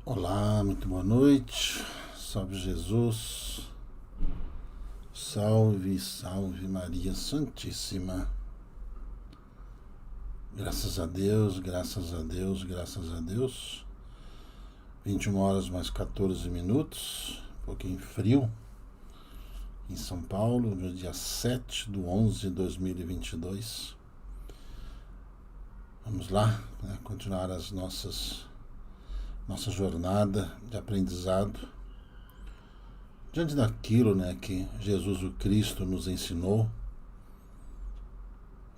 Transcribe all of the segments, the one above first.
Olá, muito boa noite. Salve Jesus. Salve, salve Maria Santíssima. Graças a Deus, graças a Deus, graças a Deus. 21 horas mais 14 minutos. Um pouquinho frio. Em São Paulo, no dia 7/11/2022. Vamos lá, continuar nossa jornada de aprendizado diante daquilo que Jesus o Cristo nos ensinou.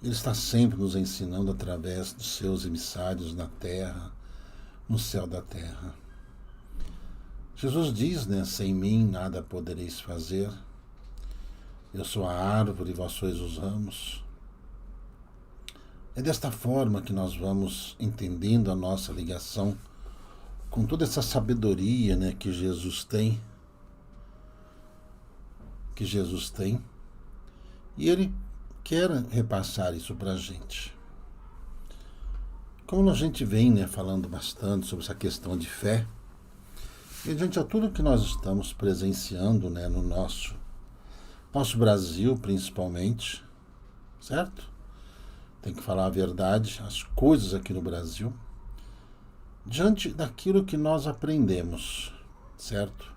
Ele está sempre nos ensinando através dos seus emissários na terra, no céu da terra. Jesus diz, sem mim nada podereis fazer. Eu sou a árvore e vós sois os ramos. É desta forma que nós vamos entendendo a nossa ligação com toda essa sabedoria que Jesus tem. E Ele quer repassar isso para a gente. Como a gente vem falando bastante sobre essa questão de fé, e diante de tudo que nós estamos presenciando no nosso Brasil, principalmente, certo? Tem que falar a verdade, as coisas aqui no Brasil, diante daquilo que nós aprendemos, certo?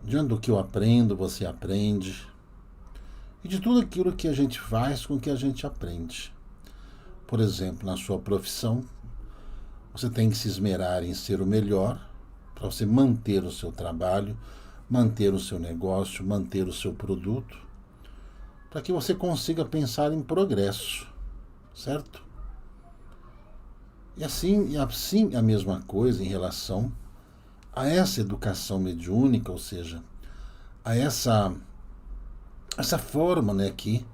Diante do que eu aprendo, você aprende, e de tudo aquilo que a gente faz com que a gente aprende. Por exemplo, na sua profissão, você tem que se esmerar em ser o melhor para você manter o seu trabalho, manter o seu negócio, manter o seu produto, para que você consiga pensar em progresso, certo? E assim a mesma coisa em relação a essa educação mediúnica, ou seja, a essa forma que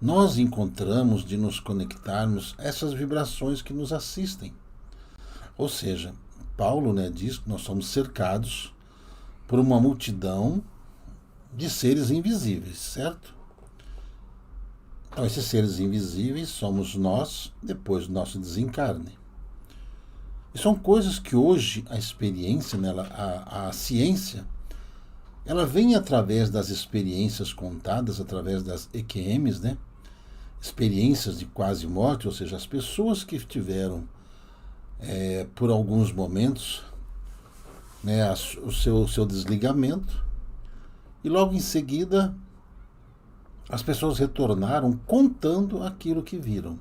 nós encontramos de nos conectarmos a essas vibrações que nos assistem. Ou seja, Paulo diz que nós somos cercados por uma multidão de seres invisíveis, certo? Então, esses seres invisíveis somos nós depois do nosso desencarne. E são coisas que hoje a experiência, a ciência, ela vem através das experiências contadas, através das EQMs, experiências de quase morte, ou seja, as pessoas que tiveram, por alguns momentos, o seu desligamento, e logo em seguida as pessoas retornaram contando aquilo que viram,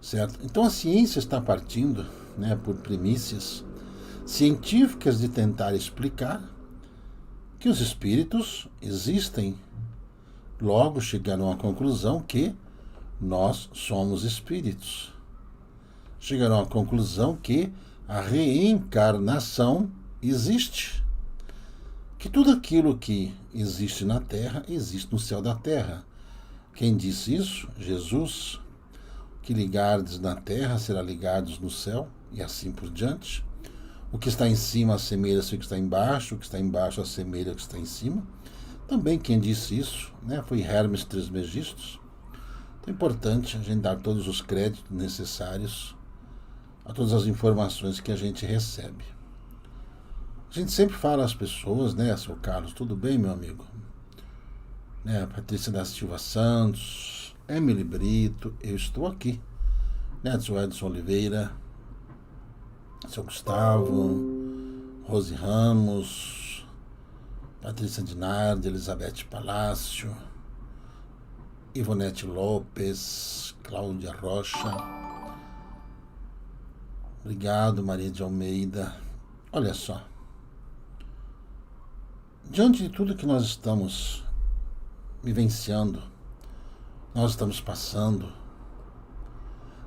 certo? Então a ciência está partindo por primícias científicas de tentar explicar que os espíritos existem. Logo chegaram à conclusão que nós somos espíritos. Chegaram à conclusão que a reencarnação existe. Que tudo aquilo que existe na Terra, existe no céu da Terra. Quem disse isso? Jesus. Que ligardes na Terra será ligados no céu, e assim por diante. O que está em cima assemelha-se ao que está embaixo, o que está embaixo assemelha ao que está em cima. Também quem disse isso foi Hermes Trismegistus. Então é importante a gente dar todos os créditos necessários a todas as informações que a gente recebe. A gente sempre fala às pessoas, seu Carlos, tudo bem, meu amigo? Patrícia da Silva Santos, Emily Brito, eu estou aqui. Seu Edson Oliveira, seu Gustavo, Rose Ramos, Patrícia Dinardi, Elizabeth Palácio, Ivonete Lopes, Cláudia Rocha. Obrigado, Maria de Almeida. Olha só. Diante de tudo que nós estamos vivenciando, nós estamos passando,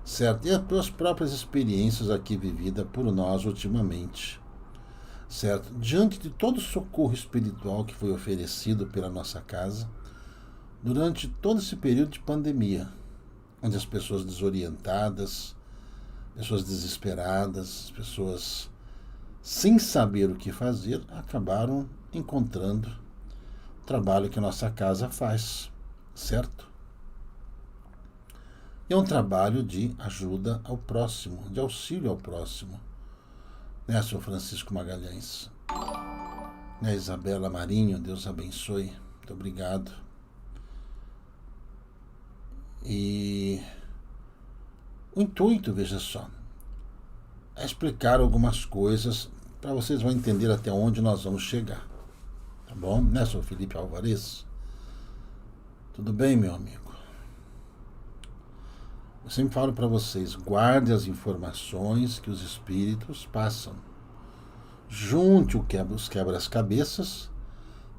certo? E as próprias experiências aqui vividas por nós ultimamente, certo? Diante de todo o socorro espiritual que foi oferecido pela nossa casa, durante todo esse período de pandemia, onde as pessoas desorientadas, pessoas desesperadas, pessoas sem saber o que fazer, acabaram encontrando o trabalho que a nossa casa faz, certo? É um trabalho de ajuda ao próximo, de auxílio ao próximo. né, Sr. Francisco Magalhães, né, Isabela Marinho, Deus abençoe, muito obrigado. E o intuito, veja só, é explicar algumas coisas para vocês vão entender até onde nós vamos chegar. Tá bom? Né, Sr. Felipe Alvarez? Tudo bem, meu amigo? Eu sempre falo para vocês, guarde as informações que os espíritos passam. Junte os quebra-cabeças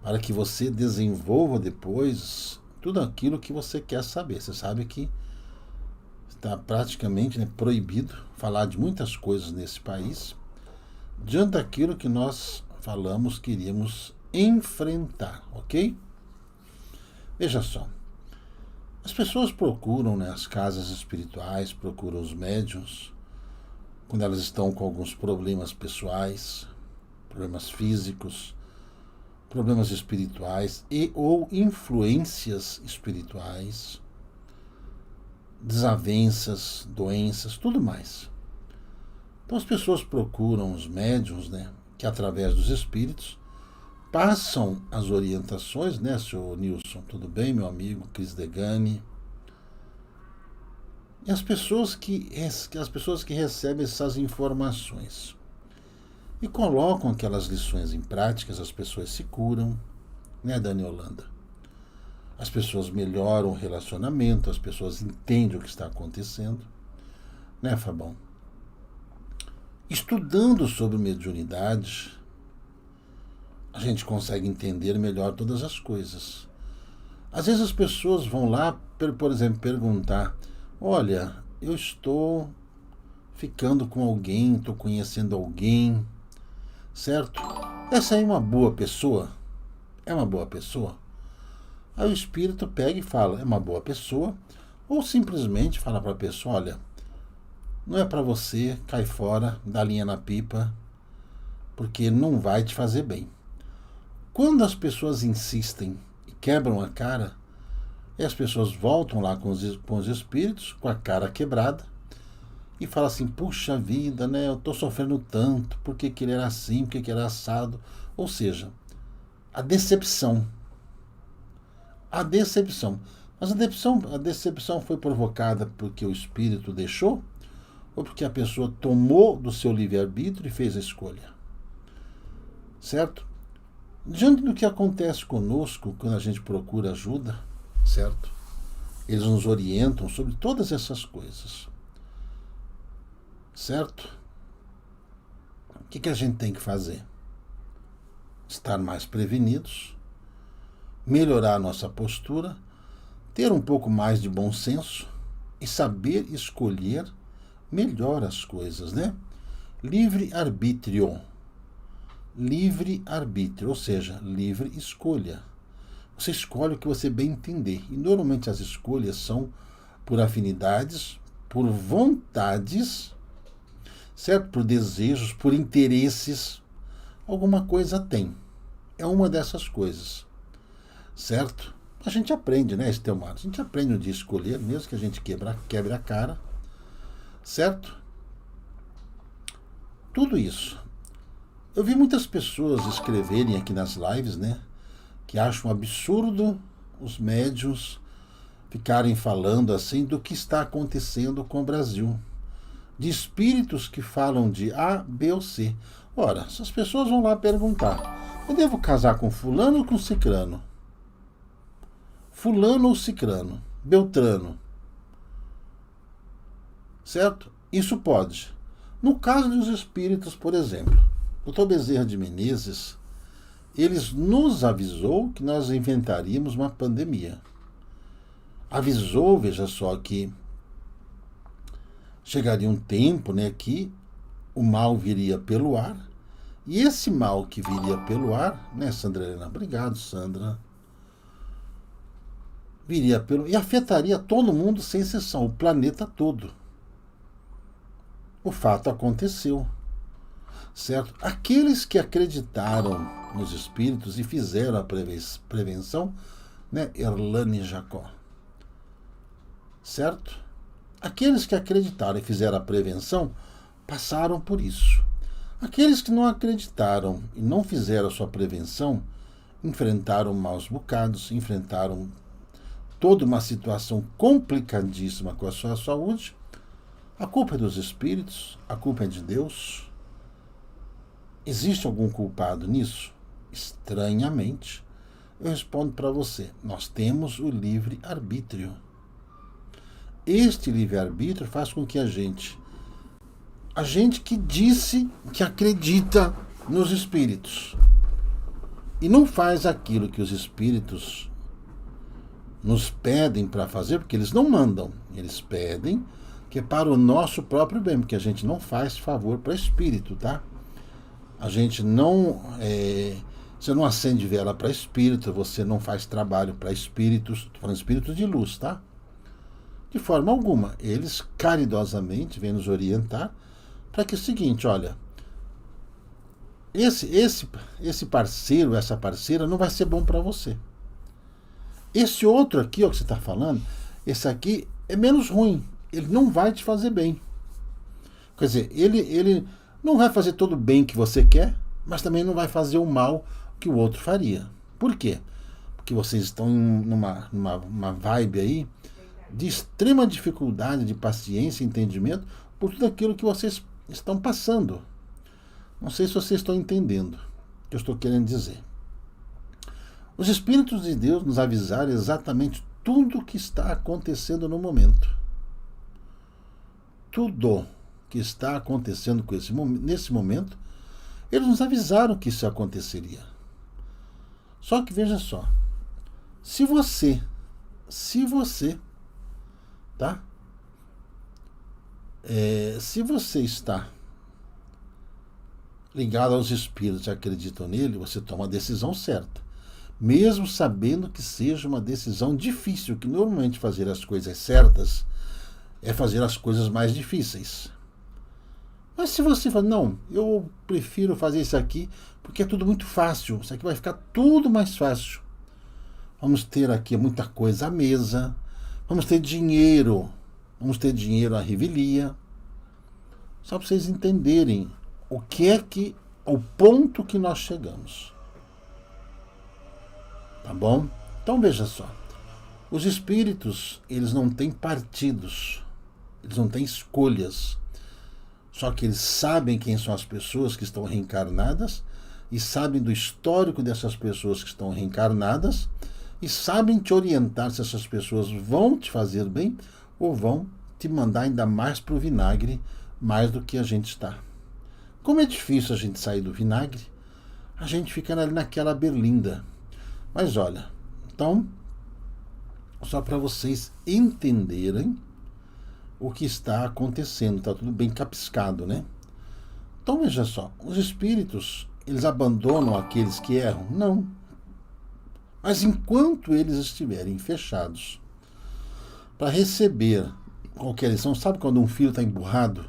para que você desenvolva depois tudo aquilo que você quer saber. Você sabe que está praticamente, né, proibido falar de muitas coisas nesse país diante daquilo que nós falamos que iríamos enfrentar, ok? Veja só, as pessoas procuram, né, as casas espirituais, procuram os médiuns quando elas estão com alguns problemas pessoais, problemas físicos, problemas espirituais e ou influências espirituais, desavenças, doenças, tudo mais. Então as pessoas procuram os médiuns, né, que através dos espíritos passam as orientações, né, Sr. Nilson? Tudo bem, meu amigo? Cris Degani. E as pessoas que recebem essas informações e colocam aquelas lições em práticas, as pessoas se curam, né, Dani Holanda? As pessoas melhoram o relacionamento, as pessoas entendem o que está acontecendo, né, Fabão? Estudando sobre mediunidade, a gente consegue entender melhor todas as coisas. Às vezes as pessoas vão lá, por exemplo, perguntar: olha, eu estou ficando com alguém, estou conhecendo alguém, certo? Essa é uma boa pessoa? É uma boa pessoa? Aí o espírito pega e fala: é uma boa pessoa, ou simplesmente fala para a pessoa: olha, não é para você, cai fora, dá linha na pipa, porque não vai te fazer bem. Quando as pessoas insistem e quebram a cara, e as pessoas voltam lá com os espíritos, com a cara quebrada, e falam assim: puxa vida, né, eu estou sofrendo tanto, por que ele era assim, por que ele era assado? Ou seja, a decepção. A decepção. Mas a decepção foi provocada porque o espírito deixou? Ou porque a pessoa tomou do seu livre-arbítrio e fez a escolha? Certo? Diante do que acontece conosco quando a gente procura ajuda, certo? Eles nos orientam sobre todas essas coisas. Certo? O que a gente tem que fazer? Estar mais prevenidos, melhorar a nossa postura, ter um pouco mais de bom senso e saber escolher melhor as coisas, né? Livre-arbítrio. Livre-arbítrio, ou seja, livre escolha. Você escolhe o que você bem entender. E normalmente as escolhas são por afinidades, por vontades, certo? Por desejos, por interesses. Alguma coisa tem. É uma dessas coisas. Certo? A gente aprende, né, Estelmar? A gente aprende um dia a escolher, mesmo que a gente quebre a cara. Certo? Tudo isso. Eu vi muitas pessoas escreverem aqui nas lives, né, que acham absurdo os médiuns ficarem falando assim do que está acontecendo com o Brasil. De espíritos que falam de A, B ou C. Ora, essas pessoas vão lá perguntar: eu devo casar com fulano ou com cicrano? Fulano ou cicrano? Beltrano? Certo? Isso pode. No caso dos espíritos, por exemplo, Dr. Bezerra de Menezes, eles nos avisou que nós enfrentaríamos uma pandemia. Avisou, veja só, que chegaria um tempo, né, que o mal viria pelo ar, e esse mal que viria pelo ar, né, Sandra Helena? Obrigado, Sandra. Viria pelo... e afetaria todo mundo sem exceção, o planeta todo. O fato aconteceu, certo? Aqueles que acreditaram nos espíritos e fizeram a prevenção, né, Erlane Jacó, certo? Aqueles que acreditaram e fizeram a prevenção passaram por isso. Aqueles que não acreditaram e não fizeram a sua prevenção enfrentaram maus bocados, enfrentaram toda uma situação complicadíssima com a sua saúde. A culpa é dos espíritos, a culpa é de Deus. Existe algum culpado nisso? Estranhamente, eu respondo para você, nós temos o livre-arbítrio. Este livre-arbítrio faz com que a gente que disse que acredita nos espíritos e não faz aquilo que os espíritos nos pedem para fazer, porque eles não mandam, eles pedem que é para o nosso próprio bem, porque a gente não faz favor para espírito, tá? A gente não... você não acende vela para espírito, você não faz trabalho para espíritos, estou falando espíritos de luz, tá? De forma alguma. Eles caridosamente vêm nos orientar para que é o seguinte, olha, esse parceiro, essa parceira não vai ser bom para você. Esse outro aqui, ó, que você está falando, esse aqui é menos ruim. Ele não vai te fazer bem. Quer dizer, ele não vai fazer todo o bem que você quer, mas também não vai fazer o mal que o outro faria. Por quê? Porque vocês estão numa vibe aí de extrema dificuldade, de paciência e entendimento por tudo aquilo que vocês estão passando. Não sei se vocês estão entendendo o que eu estou querendo dizer. Os Espíritos de Deus nos avisaram exatamente tudo o que está acontecendo no momento. Tudo que está acontecendo nesse momento, eles nos avisaram que isso aconteceria. Só que veja só, se você, tá? Se você está ligado aos espíritos e acreditam nele, você toma a decisão certa. Mesmo sabendo que seja uma decisão difícil, que normalmente fazer as coisas certas é fazer as coisas mais difíceis. Mas se você fala, não, eu prefiro fazer isso aqui porque é tudo muito fácil, isso aqui vai ficar tudo mais fácil. Vamos ter aqui muita coisa à mesa, vamos ter dinheiro à revelia. Só para vocês entenderem o ponto que nós chegamos. Tá bom? Então veja só. Os espíritos, eles não têm partidos, eles não têm escolhas. Só que eles sabem quem são as pessoas que estão reencarnadas e sabem do histórico dessas pessoas que estão reencarnadas e sabem te orientar se essas pessoas vão te fazer bem ou vão te mandar ainda mais para o vinagre, mais do que a gente está. Como é difícil a gente sair do vinagre, a gente fica ali naquela berlinda. Mas olha, então, só para vocês entenderem o que está acontecendo, está tudo bem capiscado, né? Então veja só, os espíritos, eles abandonam aqueles que erram? Não. Mas enquanto eles estiverem fechados para receber qualquer lição, sabe quando um filho está emburrado?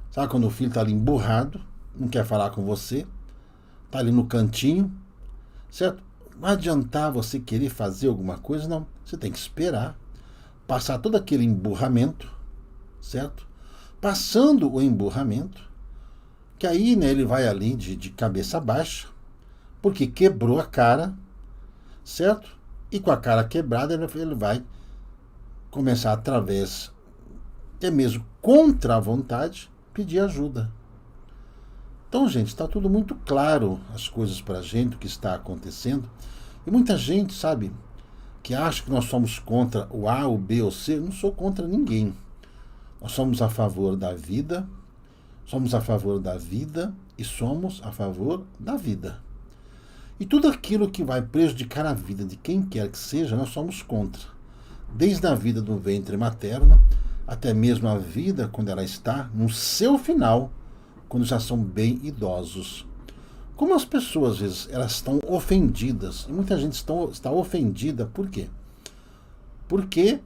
Sabe quando o filho está ali emburrado, não quer falar com você, está ali no cantinho, certo? Não adiantar você querer fazer alguma coisa, não. Você tem que esperar, passar todo aquele emburramento, certo? Passando o emburramento, que aí, né, ele vai ali de cabeça baixa, porque quebrou a cara, certo? E com a cara quebrada, ele vai começar através, até mesmo contra a vontade, pedir ajuda. Então, gente, está tudo muito claro, as coisas para a gente, o que está acontecendo. E muita gente, sabe, que acha que nós somos contra o A, o B ou o C. Eu não sou contra ninguém. Nós somos a favor da vida, e somos a favor da vida. E tudo aquilo que vai prejudicar a vida de quem quer que seja, nós somos contra. Desde a vida do ventre materno, até mesmo a vida quando ela está no seu final, quando já são bem idosos. Como as pessoas, às vezes, elas estão ofendidas, e muita gente está ofendida, por quê? Porque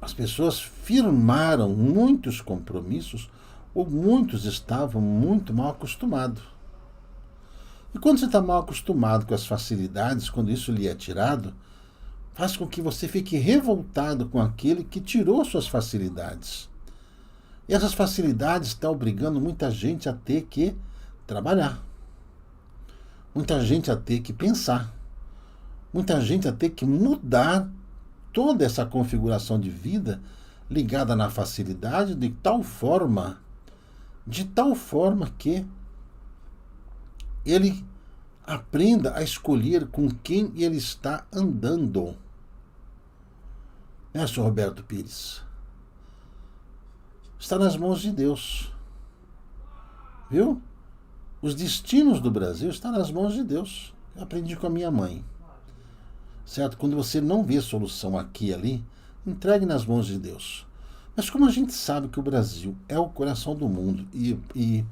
as pessoas firmaram muitos compromissos, ou muitos estavam muito mal acostumados. E quando você está mal acostumado com as facilidades, quando isso lhe é tirado, faz com que você fique revoltado com aquele que tirou suas facilidades. E essas facilidades estão obrigando muita gente a ter que trabalhar. Muita gente a ter que pensar. Muita gente a ter que mudar toda essa configuração de vida ligada na facilidade de tal forma que ele aprenda a escolher com quem ele está andando. Né, Sr. Roberto Pires? Está nas mãos de Deus. Viu? Os destinos do Brasil estão nas mãos de Deus. Eu aprendi com a minha mãe. Certo? Quando você não vê solução aqui e ali, entregue nas mãos de Deus. Mas como a gente sabe que o Brasil é o coração do mundo e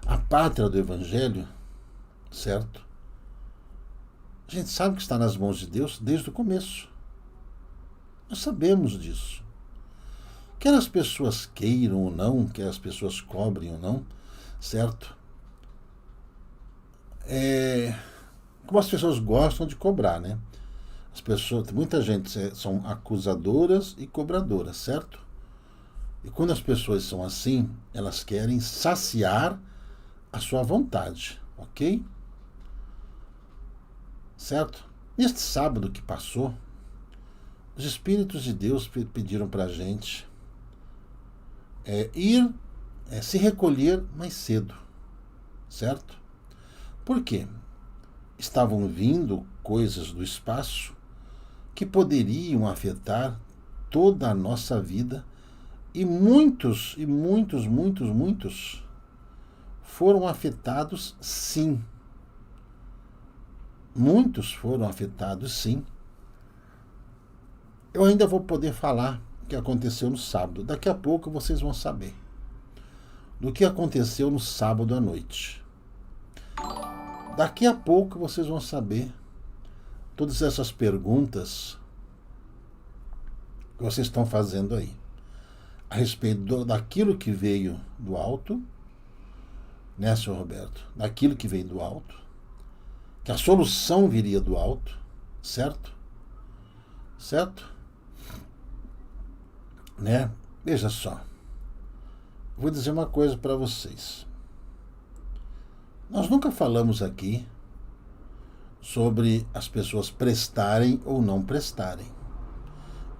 a pátria do Evangelho, certo? A gente sabe que está nas mãos de Deus desde o começo. Nós sabemos disso. Quer as pessoas queiram ou não, quer as pessoas cobrem ou não, certo? Como as pessoas gostam de cobrar, né? As pessoas, muita gente são acusadoras e cobradoras, certo? E quando as pessoas são assim, elas querem saciar a sua vontade, ok? Certo? Neste sábado que passou, os Espíritos de Deus pediram para a gente se recolher mais cedo, certo? Por quê? Estavam vindo coisas do espaço que poderiam afetar toda a nossa vida e muitos foram afetados, sim. Muitos foram afetados, sim. Eu ainda vou poder falar o que aconteceu no sábado. Daqui a pouco vocês vão saber do que aconteceu no sábado à noite. Daqui a pouco vocês vão saber todas essas perguntas que vocês estão fazendo aí a respeito daquilo que veio do alto, né, Sr. Roberto? Daquilo que veio do alto, que a solução viria do alto, certo? Certo? Né? Veja só. Vou dizer uma coisa para vocês. Nós nunca falamos aqui sobre as pessoas prestarem ou não prestarem.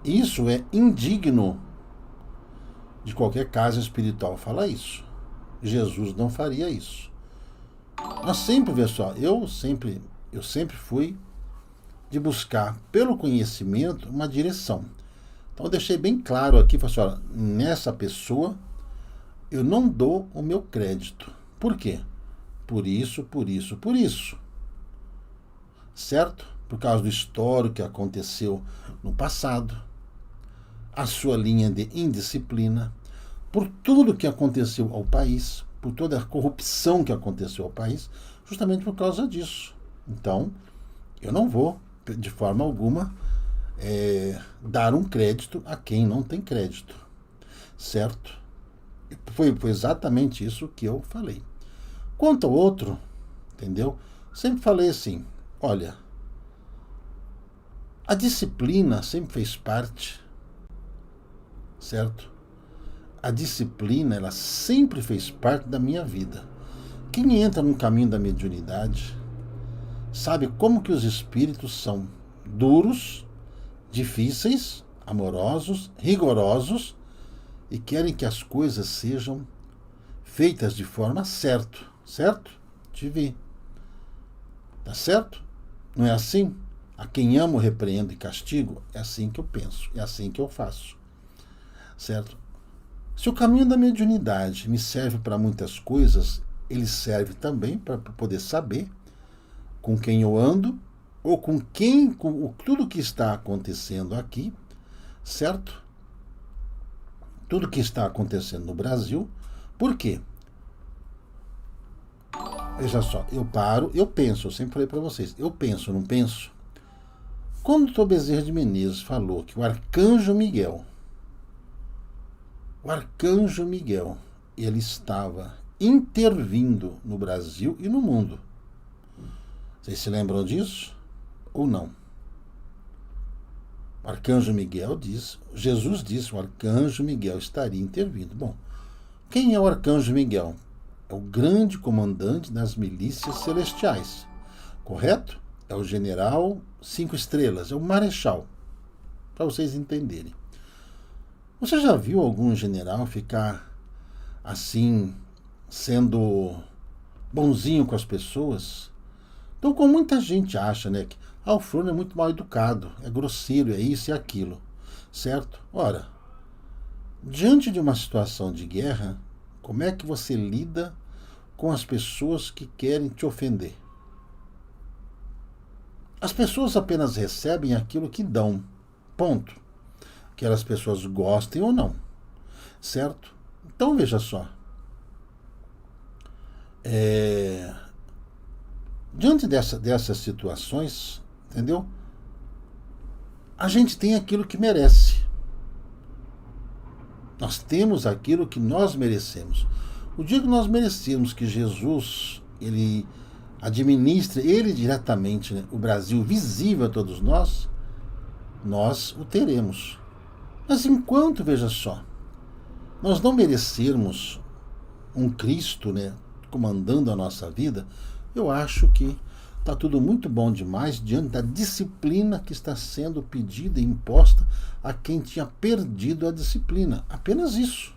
Isso é indigno de qualquer casa espiritual falar isso. Jesus não faria isso. Nós sempre, pessoal, eu sempre fui de buscar, pelo conhecimento, uma direção. Então eu deixei bem claro aqui, pessoal, nessa pessoa eu não dou o meu crédito. Por quê? Por isso. Certo? Por causa do histórico que aconteceu no passado, a sua linha de indisciplina, por tudo que aconteceu ao país, por toda a corrupção que aconteceu ao país, justamente por causa disso. Então, eu não vou, de forma alguma, dar um crédito a quem não tem crédito. Certo? Foi exatamente isso que eu falei. Quanto ao outro, entendeu? Sempre falei assim, olha, a disciplina sempre fez parte, certo? A disciplina, ela sempre fez parte da minha vida. Quem entra no caminho da mediunidade sabe como que os espíritos são duros, difíceis, amorosos, rigorosos e querem que as coisas sejam feitas de forma certa, certo? Te vi. Tá certo? Não é assim? A quem amo, repreendo e castigo, é assim que eu penso, é assim que eu faço. Certo? Se o caminho da mediunidade me serve para muitas coisas, ele serve também para poder saber com quem eu ando, ou com tudo que está acontecendo aqui, certo? Tudo que está acontecendo no Brasil. Por quê? Veja só, eu penso, eu sempre falei para vocês, eu penso, não penso? Quando o doutor Bezerra de Menezes falou que o Arcanjo Miguel, ele estava intervindo no Brasil e no mundo. Vocês se lembram disso? Ou não? O Arcanjo Miguel diz, Jesus disse, o Arcanjo Miguel estaria intervindo. Bom, Quem é o arcanjo Miguel? É o grande comandante das milícias celestiais, correto? É o general 5 estrelas, é o marechal, para vocês entenderem. Você já viu algum general ficar assim, sendo bonzinho com as pessoas? Então, como muita gente acha, né, que o fulano é muito mal educado, é grosseiro, é isso e aquilo, certo? Ora, diante de uma situação de guerra, como é que você lida com as pessoas que querem te ofender? As pessoas apenas recebem aquilo que dão, ponto. Quer as pessoas gostem ou não, certo? Então veja só, diante dessas situações, entendeu? A gente tem aquilo que merece. Nós temos aquilo que nós merecemos. O dia que nós merecemos que Jesus, ele administre, ele diretamente, né, o Brasil visível a todos nós o teremos. Mas enquanto, veja só, nós não merecermos um Cristo, né, comandando a nossa vida, eu acho que está tudo muito bom demais diante da disciplina que está sendo pedida e imposta a quem tinha perdido a disciplina. Apenas isso.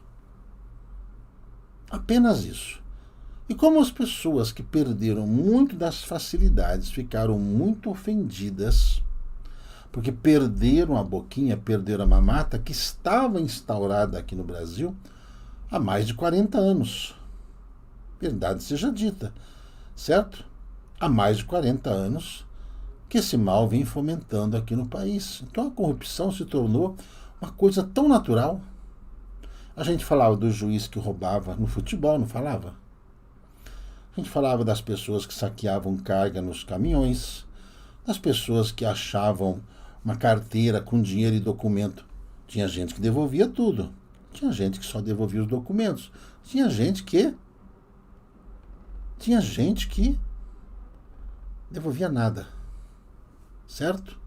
Apenas isso. E como as pessoas que perderam muito das facilidades ficaram muito ofendidas, porque perderam a boquinha, perderam a mamata que estava instaurada aqui no Brasil há mais de 40 anos. Verdade seja dita, certo? Há mais de 40 anos que esse mal vem fomentando aqui no país. Então a corrupção se tornou uma coisa tão natural. A gente falava do juiz que roubava no futebol, não falava? A gente falava das pessoas que saqueavam carga nos caminhões, das pessoas que achavam uma carteira com dinheiro e documento. Tinha gente que devolvia tudo. Tinha gente que só devolvia os documentos. Tinha gente que devolvia nada. Certo?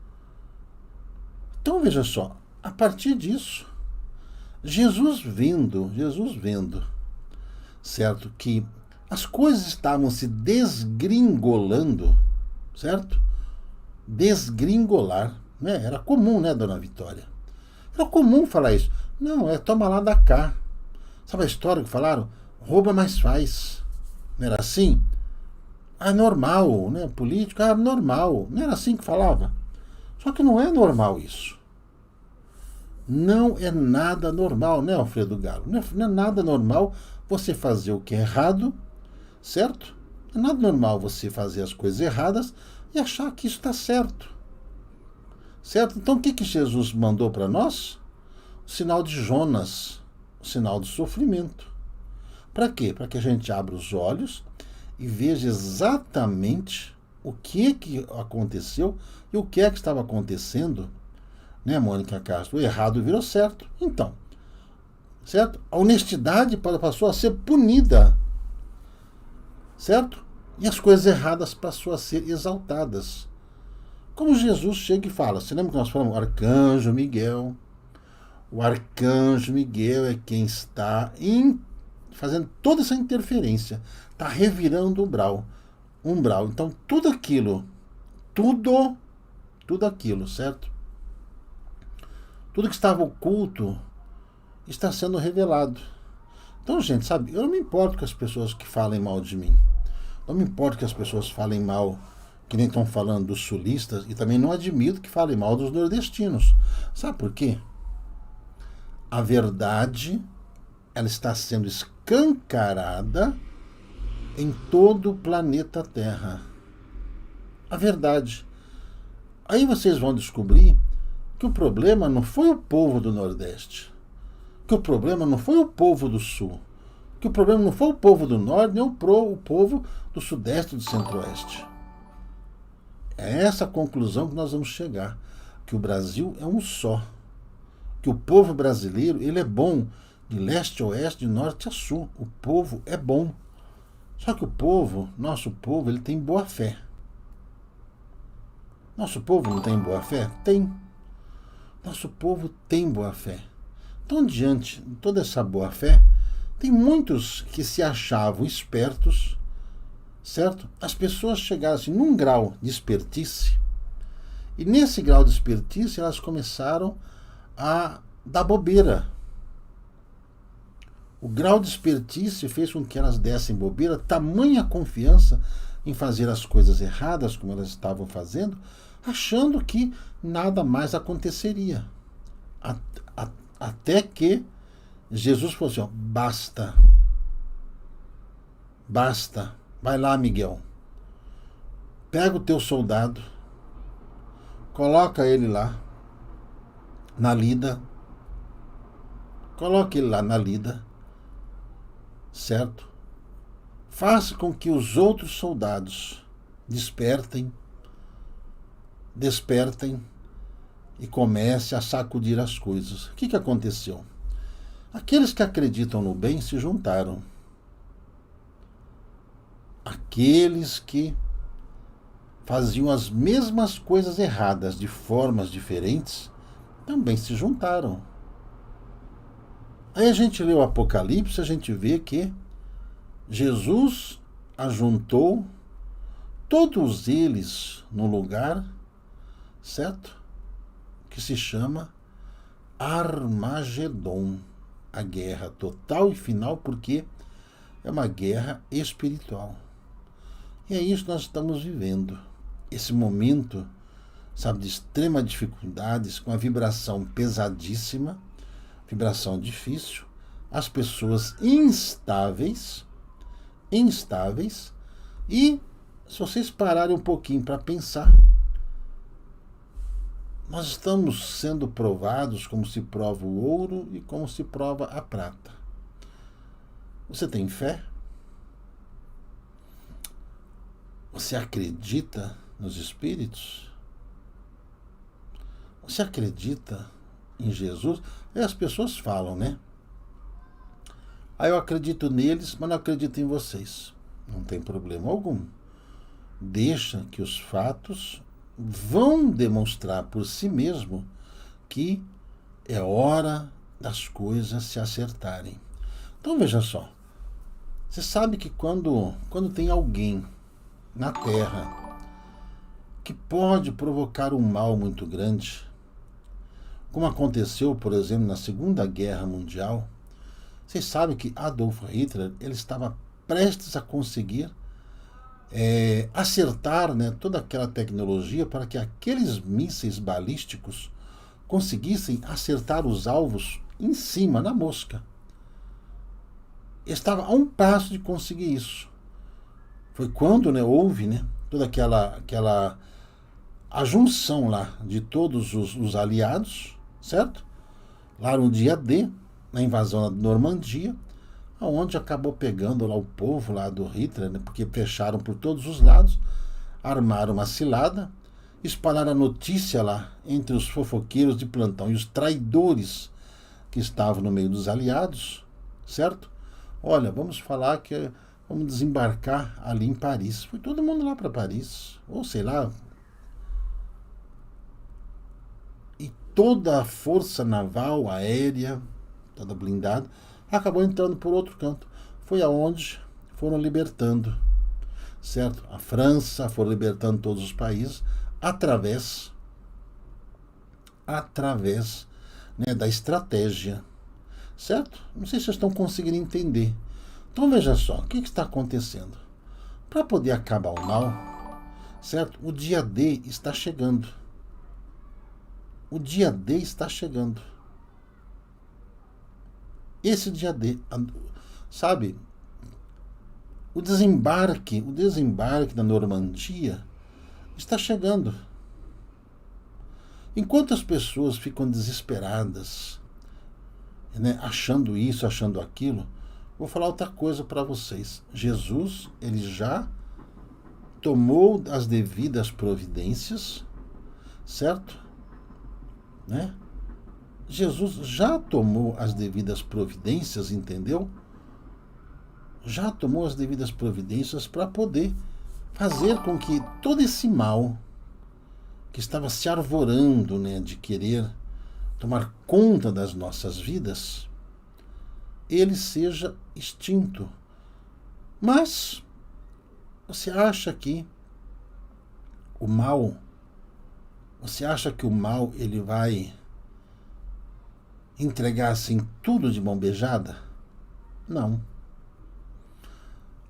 Então veja só, a partir disso, Jesus vendo, certo, que as coisas estavam se desgringolando, certo? Desgringolar, né? Era comum, né, dona Vitória? Era comum falar isso. Não, toma lá da cá. Sabe a história que falaram? Rouba, mas faz. Não era assim? Ah, normal, né? Político, normal. Não era assim que falava? Só que não é normal isso. Não é nada normal, né, Alfredo Galo? Não é nada normal você fazer o que é errado, certo? Não é nada normal você fazer as coisas erradas e achar que isso está certo. Certo? Então o que Jesus mandou para nós? O sinal de Jonas, o sinal de sofrimento. Para quê? Para que a gente abra os olhos e veja exatamente o que aconteceu e o que é que estava acontecendo, né, Mônica Castro? O errado virou certo. Então, certo? A honestidade passou a ser punida, certo? E as coisas erradas passou a ser exaltadas. Como Jesus chega e fala, você lembra que nós falamos? Arcanjo Miguel. O arcanjo Miguel é quem está fazendo toda essa interferência, está revirando o umbral. Então tudo aquilo, certo? Tudo que estava oculto está sendo revelado. Então, gente, sabe, eu não me importo com as pessoas que falem mal de mim. Não me importo que as pessoas falem mal, que nem estão falando dos sulistas, e também não admito que falem mal dos nordestinos. Sabe por quê? A verdade, ela está sendo escancarada em todo o planeta Terra. A verdade. Aí vocês vão descobrir que o problema não foi o povo do Nordeste, que o problema não foi o povo do Sul, que o problema não foi o povo do Norte, nem o povo do Sudeste e do Centro-Oeste. É essa a conclusão que nós vamos chegar, que o Brasil é um só, que o povo brasileiro, ele é bom de leste a oeste, de norte a sul. O povo é bom. Só que nosso povo, ele tem boa fé. Nosso povo não tem boa fé? Tem. Nosso povo tem boa fé. Então, diante de toda essa boa fé, Tem muitos que se achavam espertos, certo? As pessoas chegaram num grau de espertice, e nesse grau de espertice elas começaram a dar bobeira. O grau de espertice fez com que elas dessem bobeira, tamanha confiança em fazer as coisas erradas como elas estavam fazendo, achando que nada mais aconteceria. Até que Jesus falou assim, ó, basta. Basta. Vai lá, Miguel. Pega o teu soldado, coloca ele lá na lida. Coloque ele lá na lida, certo? Faça com que os outros soldados despertem e comece a sacudir as coisas. O que aconteceu? Aqueles que acreditam no bem se juntaram. Aqueles que faziam as mesmas coisas erradas de formas diferentes também se juntaram. Aí a gente lê o Apocalipse, a gente vê que Jesus ajuntou todos eles no lugar, certo? Que se chama Armagedon, a guerra total e final, porque é uma guerra espiritual. E é isso que nós estamos vivendo. Esse momento, sabe, de extrema dificuldades, com a vibração pesadíssima, vibração difícil, as pessoas instáveis, e se vocês pararem um pouquinho para pensar, nós estamos sendo provados como se prova o ouro e como se prova a prata. Você tem fé? Você acredita nos espíritos? Você acredita em Jesus? Aí as pessoas falam, né? Aí eu acredito neles, mas não acredito em vocês. Não tem problema algum. Deixa que os fatos vão demonstrar por si mesmo que é hora das coisas se acertarem. Então veja só. Você sabe que quando tem alguém na Terra que pode provocar um mal muito grande, como aconteceu, por exemplo, na Segunda Guerra Mundial, vocês sabem que Adolf Hitler ele estava prestes a conseguir acertar, né, toda aquela tecnologia para que aqueles mísseis balísticos conseguissem acertar os alvos em cima, na mosca. Estava a um passo de conseguir isso. Foi quando, né, houve, né, toda aquela a junção lá de todos os aliados, certo? Lá no dia D, na invasão da Normandia, onde acabou pegando lá o povo lá do Hitler, né, porque fecharam por todos os lados, armaram uma cilada, espalharam a notícia lá entre os fofoqueiros de plantão e os traidores que estavam no meio dos aliados, certo? Olha, vamos falar que vamos desembarcar ali em Paris. Foi todo mundo lá para Paris, ou sei lá. E toda a força naval, aérea, toda blindada, acabou entrando por outro canto. Foi aonde foram libertando, certo? A França foi libertando todos os países através, né, da estratégia, certo? Não sei se vocês estão conseguindo entender. Então veja só, o que está acontecendo? Para poder acabar o mal, certo? O dia D está chegando. O dia D está chegando. Esse dia D, sabe? O desembarque da Normandia está chegando. Enquanto as pessoas ficam desesperadas, né, achando isso, achando aquilo, vou falar outra coisa para vocês. Jesus, ele já tomou as devidas providências, certo? Né? Jesus já tomou as devidas providências, entendeu? Já tomou as devidas providências para poder fazer com que todo esse mal que estava se arvorando, né, de querer tomar conta das nossas vidas, ele seja extinto. Mas você acha que o mal, ele vai entregar assim tudo de mão beijada? Não.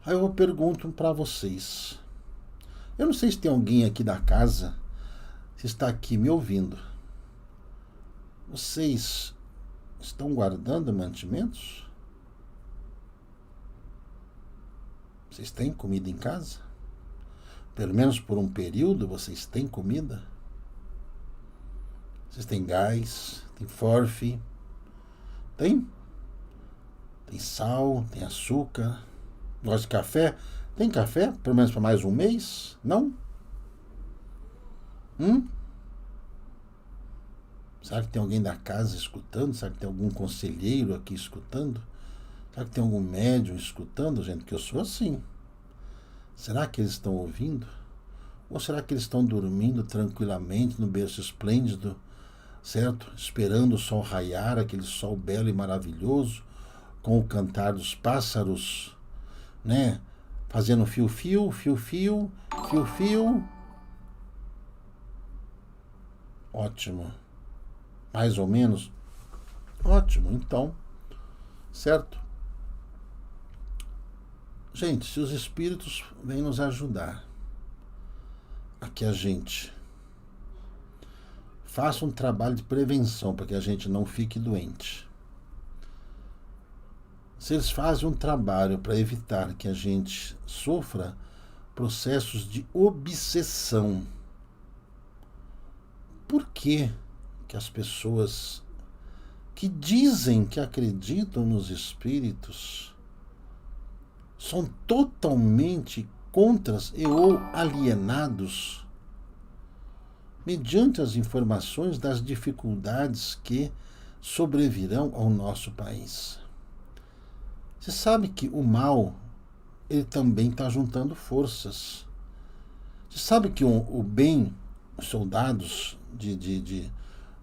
Aí eu pergunto para vocês. Eu não sei se tem alguém aqui da casa, se está aqui me ouvindo. Vocês estão guardando mantimentos? Vocês têm comida em casa? Pelo menos por um período vocês têm comida? Vocês têm gás? Tem forfe? Tem? Tem sal? Tem açúcar? Gosta de café? Tem café? Pelo menos para mais um mês? Não? Será que tem alguém da casa escutando? Será que tem algum conselheiro aqui escutando? Será que tem algum médium escutando, gente? Que eu sou assim. Será que eles estão ouvindo? Ou será que eles estão dormindo tranquilamente no berço esplêndido, certo? Esperando o sol raiar, aquele sol belo e maravilhoso, com o cantar dos pássaros, né? Fazendo fio-fio, fio-fio, fio-fio. Ótimo. Mais ou menos? Ótimo, então. Certo? Gente, se os espíritos vêm nos ajudar a que a gente faça um trabalho de prevenção para que a gente não fique doente, se eles fazem um trabalho para evitar que a gente sofra processos de obsessão, por que as pessoas que dizem que acreditam nos espíritos são totalmente contras e ou alienados mediante as informações das dificuldades que sobrevirão ao nosso país? Você sabe que o mal, ele também está juntando forças. Você sabe que o bem, os soldados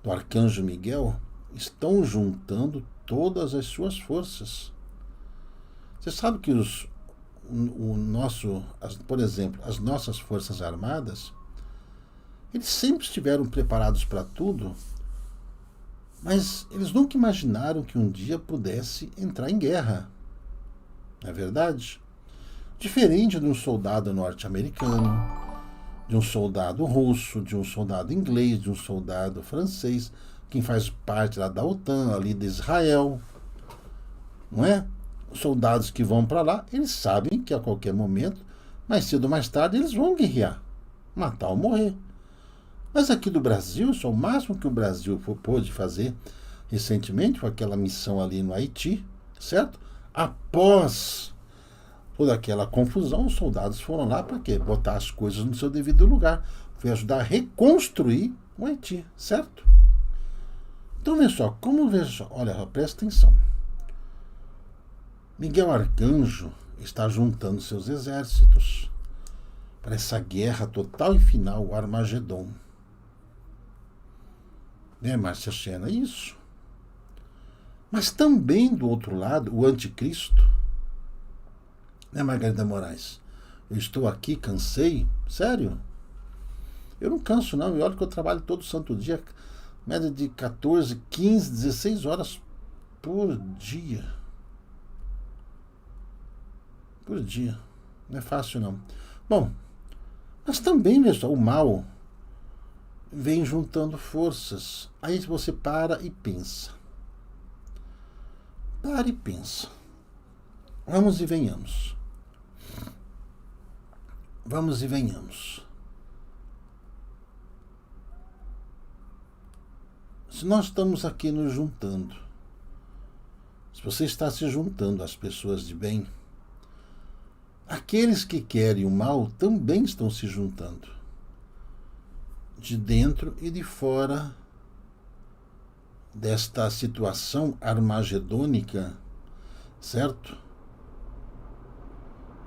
do Arcanjo Miguel estão juntando todas as suas forças. Você sabe que por exemplo, as nossas Forças Armadas, eles sempre estiveram preparados para tudo, mas eles nunca imaginaram que um dia pudesse entrar em guerra. Não é verdade? Diferente de um soldado norte-americano, de um soldado russo, de um soldado inglês, de um soldado francês, quem faz parte lá da OTAN, ali de Israel, não é? Os soldados que vão para lá, eles sabem que a qualquer momento, mais cedo ou mais tarde, eles vão guerrear, matar ou morrer. Mas aqui do Brasil, só o máximo que o Brasil pôde fazer recentemente foi aquela missão ali no Haiti, certo? Após toda aquela confusão, os soldados foram lá para quê? Botar as coisas no seu devido lugar. Foi ajudar a reconstruir o Haiti, certo? Então, veja só, olha, presta atenção. Miguel Arcanjo está juntando seus exércitos para essa guerra total e final, o Armagedon. Né, Márcia Sena? Isso. Mas também, do outro lado, o anticristo. Né, Margarida Moraes? Eu estou aqui, cansei. Sério? Eu não canso, não. E olha que eu trabalho todo santo dia, média de 14, 15, 16 horas por dia. Por dia. Não é fácil, não. Bom, mas também, pessoal, o mal vem juntando forças. Aí você para e pensa. Para e pensa. Vamos e venhamos. Vamos e venhamos. Se nós estamos aqui nos juntando, se você está se juntando às pessoas de bem, aqueles que querem o mal também estão se juntando, de dentro e de fora desta situação armagedônica, certo?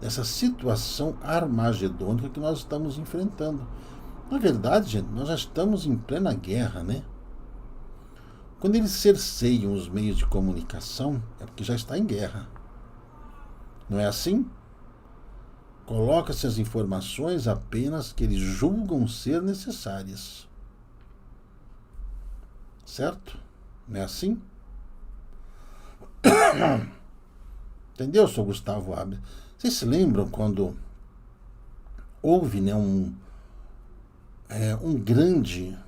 Dessa situação armagedônica que nós estamos enfrentando. Na verdade, gente, nós já estamos em plena guerra, né? Quando eles cerceiam os meios de comunicação, é porque já está em guerra. Não é assim? Coloca-se as informações apenas que eles julgam ser necessárias. Certo? Não é assim? Entendeu, Sr. Gustavo Abel? Vocês se lembram quando houve, né, um grande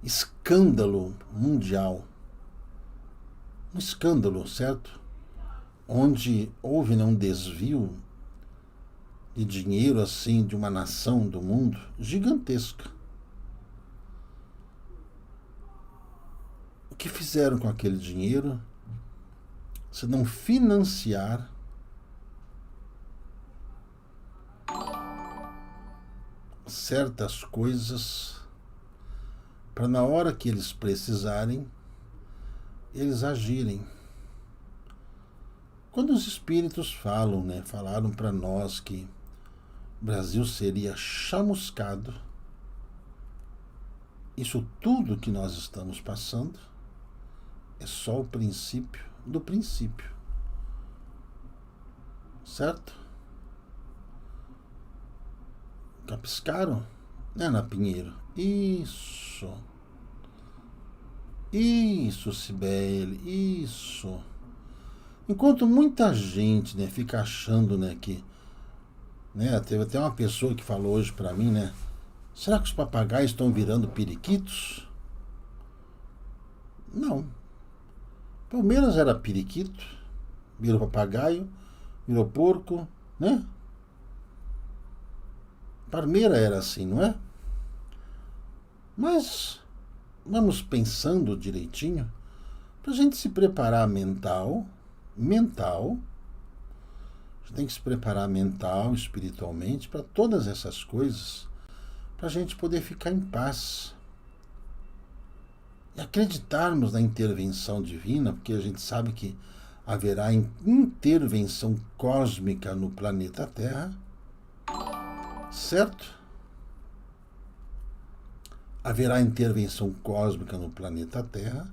escândalo mundial? Um escândalo, certo? Onde houve, né, um desvio de dinheiro assim de uma nação do mundo gigantesca. O que fizeram com aquele dinheiro se não financiar certas coisas para na hora que eles precisarem, eles agirem? Quando os espíritos falam, né, falaram para nós que o Brasil seria chamuscado, isso tudo que nós estamos passando é só o princípio do princípio. Certo? Capiscaram? Né, Ana Pinheiro? Isso. Isso, Cibele. Isso. Enquanto muita gente, né, fica achando, né, que... Né, teve até uma pessoa que falou hoje para mim, né? Será que os papagaios estão virando periquitos? Não. Palmeiras era periquito, virou papagaio, virou porco, né? Parmeira era assim, não é? Mas vamos pensando direitinho para a gente se preparar mental. A gente tem que se preparar mental, espiritualmente, para todas essas coisas, para a gente poder ficar em paz. E acreditarmos na intervenção divina, porque a gente sabe que haverá intervenção cósmica no planeta Terra, certo? Haverá intervenção cósmica no planeta Terra.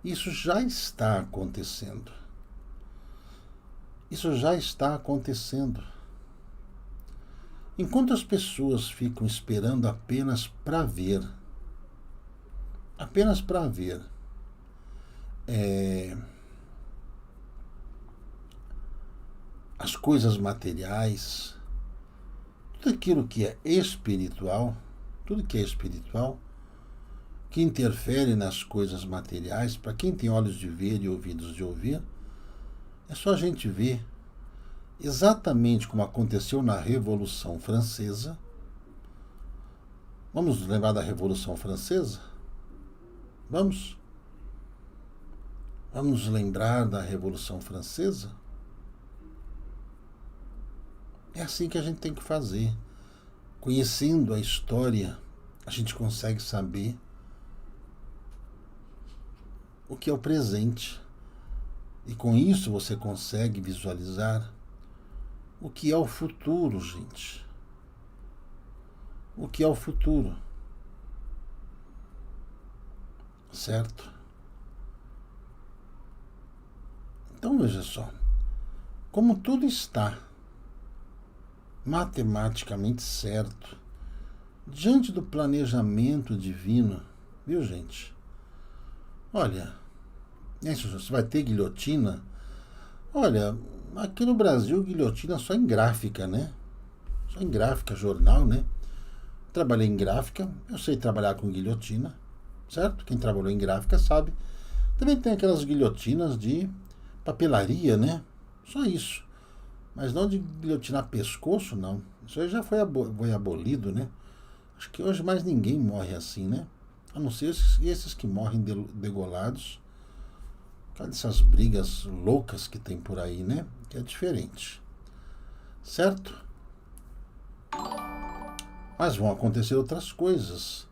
Isso já está acontecendo. Isso já está acontecendo. Enquanto as pessoas ficam esperando apenas para ver, as coisas materiais, tudo aquilo que é espiritual, que interfere nas coisas materiais, para quem tem olhos de ver e ouvidos de ouvir, é só a gente ver exatamente como aconteceu na Revolução Francesa. Vamos nos lembrar da Revolução Francesa? Vamos nos lembrar da Revolução Francesa? É assim que a gente tem que fazer. Conhecendo a história, a gente consegue saber o que é o presente. E com isso você consegue visualizar o que é o futuro, gente. O que é o futuro. Certo? Então veja só. Como tudo está matematicamente certo, diante do planejamento divino, viu, gente? Olha, você vai ter guilhotina? Olha, aqui no Brasil, guilhotina só em gráfica, né? Só em gráfica, jornal, né? Trabalhei em gráfica, eu sei trabalhar com guilhotina, certo? Quem trabalhou em gráfica sabe. Também tem aquelas guilhotinas de papelaria, né? Só isso. Mas não de guilhotinar pescoço, não. Isso aí já foi abolido, né? Acho que hoje mais ninguém morre assim, né? A não ser esses que morrem degolados. Cada dessas brigas loucas que tem por aí, né? Que é diferente. Certo? Mas vão acontecer outras coisas.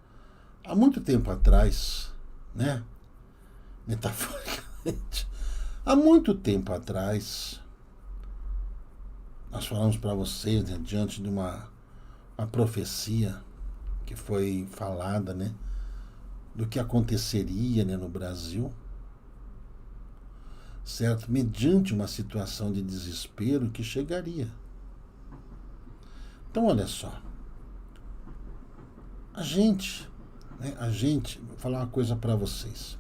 Há muito tempo atrás, né? Metaforicamente. Há muito tempo atrás, nós falamos para vocês, né, diante de uma profecia que foi falada, né? do que aconteceria, né, no Brasil, certo? Mediante uma situação de desespero que chegaria. Então, olha só, a gente, vou falar uma coisa para vocês.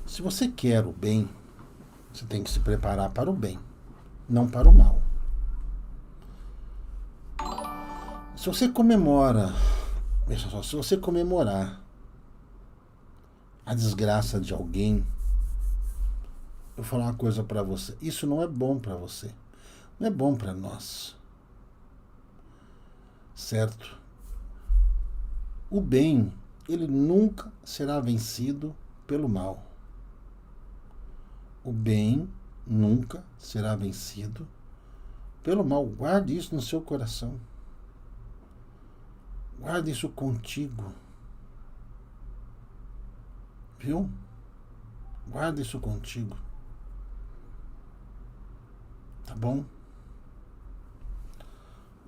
Se você quer o bem, você tem que se preparar para o bem, não para o mal. Se você comemora, veja só, se você comemorar a desgraça de alguém, eu vou falar uma coisa para você, isso não é bom para você, não é bom para nós, certo? O bem, ele nunca será vencido pelo mal. O bem nunca será vencido pelo mal. Guarde isso no seu coração. Guarde isso contigo. Viu? Guarde isso contigo. Tá bom?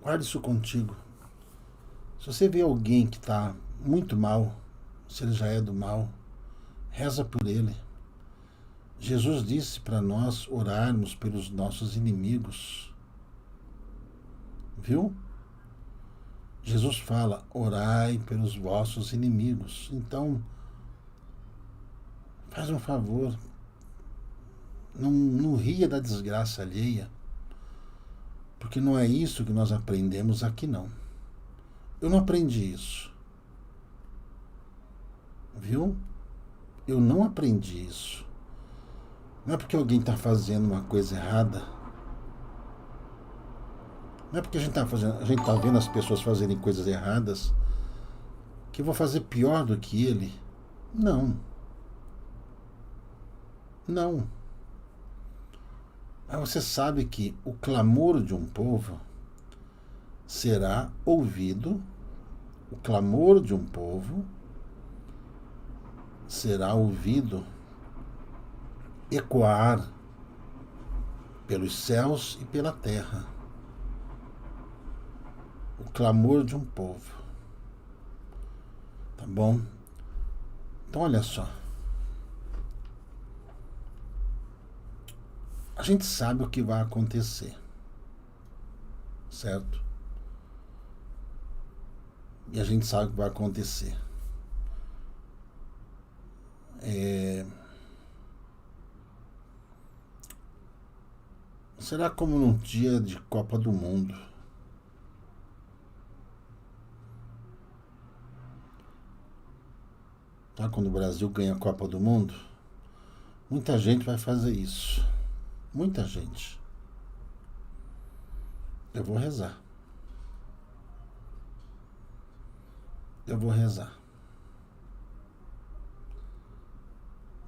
Guarde isso contigo. Se você vê alguém que está muito mal, se ele já é do mal, reza por ele. Jesus disse para nós orarmos pelos nossos inimigos. Viu? Jesus fala, orai pelos vossos inimigos. Então, faz um favor, não ria da desgraça alheia, porque não é isso que nós aprendemos aqui, não. Eu não aprendi isso. Viu? Eu não aprendi isso. Não é porque alguém está fazendo uma coisa errada. Não é porque a gente está vendo as pessoas fazerem coisas erradas que eu vou fazer pior do que ele. Não. Não. Mas você sabe que o clamor de um povo será ouvido, o clamor de um povo será ouvido ecoar pelos céus e pela terra. O clamor de um povo. Tá bom? Então, olha só. A gente sabe o que vai acontecer. Certo? E a gente sabe o que vai acontecer. Será como num dia de Copa do Mundo. Tá? Quando o Brasil ganha a Copa do Mundo, muita gente vai fazer isso. Muita gente. Eu vou rezar. Eu vou rezar.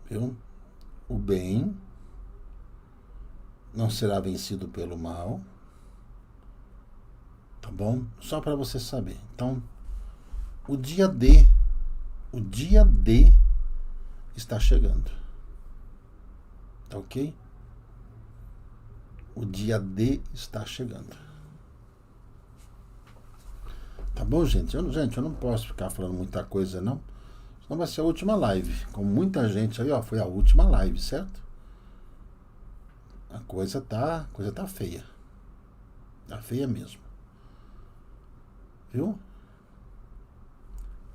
Viu? O bem não será vencido pelo mal. Tá bom? Só para você saber. Então, o dia D está chegando. Tá ok? O dia D está chegando. Tá bom, gente? Eu não posso ficar falando muita coisa, não. Senão vai ser a última live. Com muita gente aí, ó, foi a última live, certo? A coisa tá feia. Tá feia mesmo. Viu?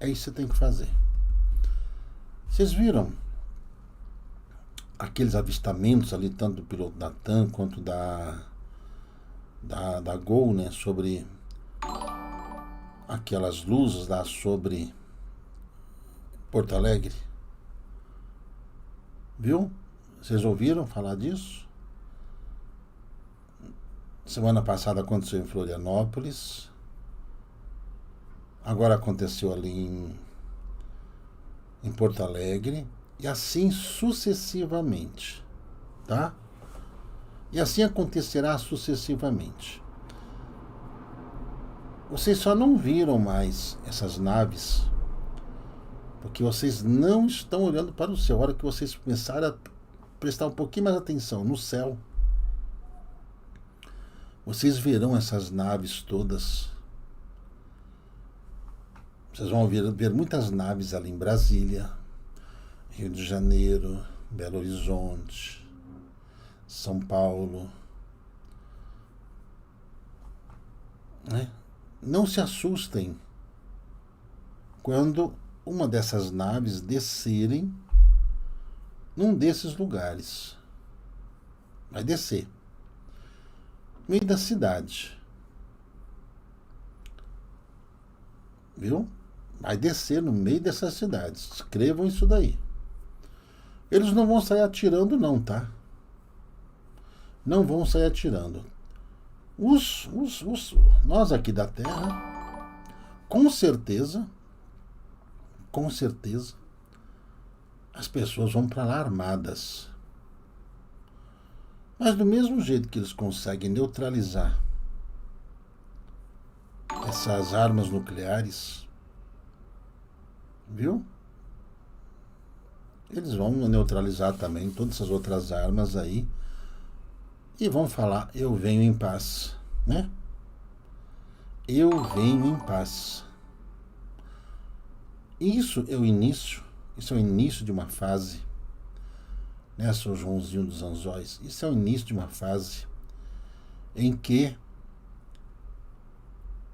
É isso que você tem que fazer. Vocês viram aqueles avistamentos ali, tanto do piloto da TAM quanto da Gol, né? Sobre aquelas luzes lá sobre Porto Alegre. Viu? Vocês ouviram falar disso? Semana passada aconteceu em Florianópolis. Agora aconteceu ali em Porto Alegre. E assim sucessivamente. Tá? E assim acontecerá sucessivamente. Vocês só não viram mais essas naves porque vocês não estão olhando para o céu. A hora que vocês começarem a prestar um pouquinho mais atenção no céu, vocês verão essas naves todas. Vocês vão ver muitas naves ali em Brasília, Rio de Janeiro, Belo Horizonte, São Paulo. Né? Não se assustem quando uma dessas naves descerem num desses lugares. Vai descer. No meio da cidade. Viu? Vai descer no meio dessas cidades. Escrevam isso daí. Eles não vão sair atirando não, tá? Não vão sair atirando. Nós aqui da Terra, com certeza, as pessoas vão para lá armadas. Mas do mesmo jeito que eles conseguem neutralizar essas armas nucleares, viu? Eles vão neutralizar também todas essas outras armas aí e vão falar, eu venho em paz, né? Eu venho em paz. Isso é o início de uma fase, né, seu Joãozinho dos Anzóis? Isso é o início de uma fase em que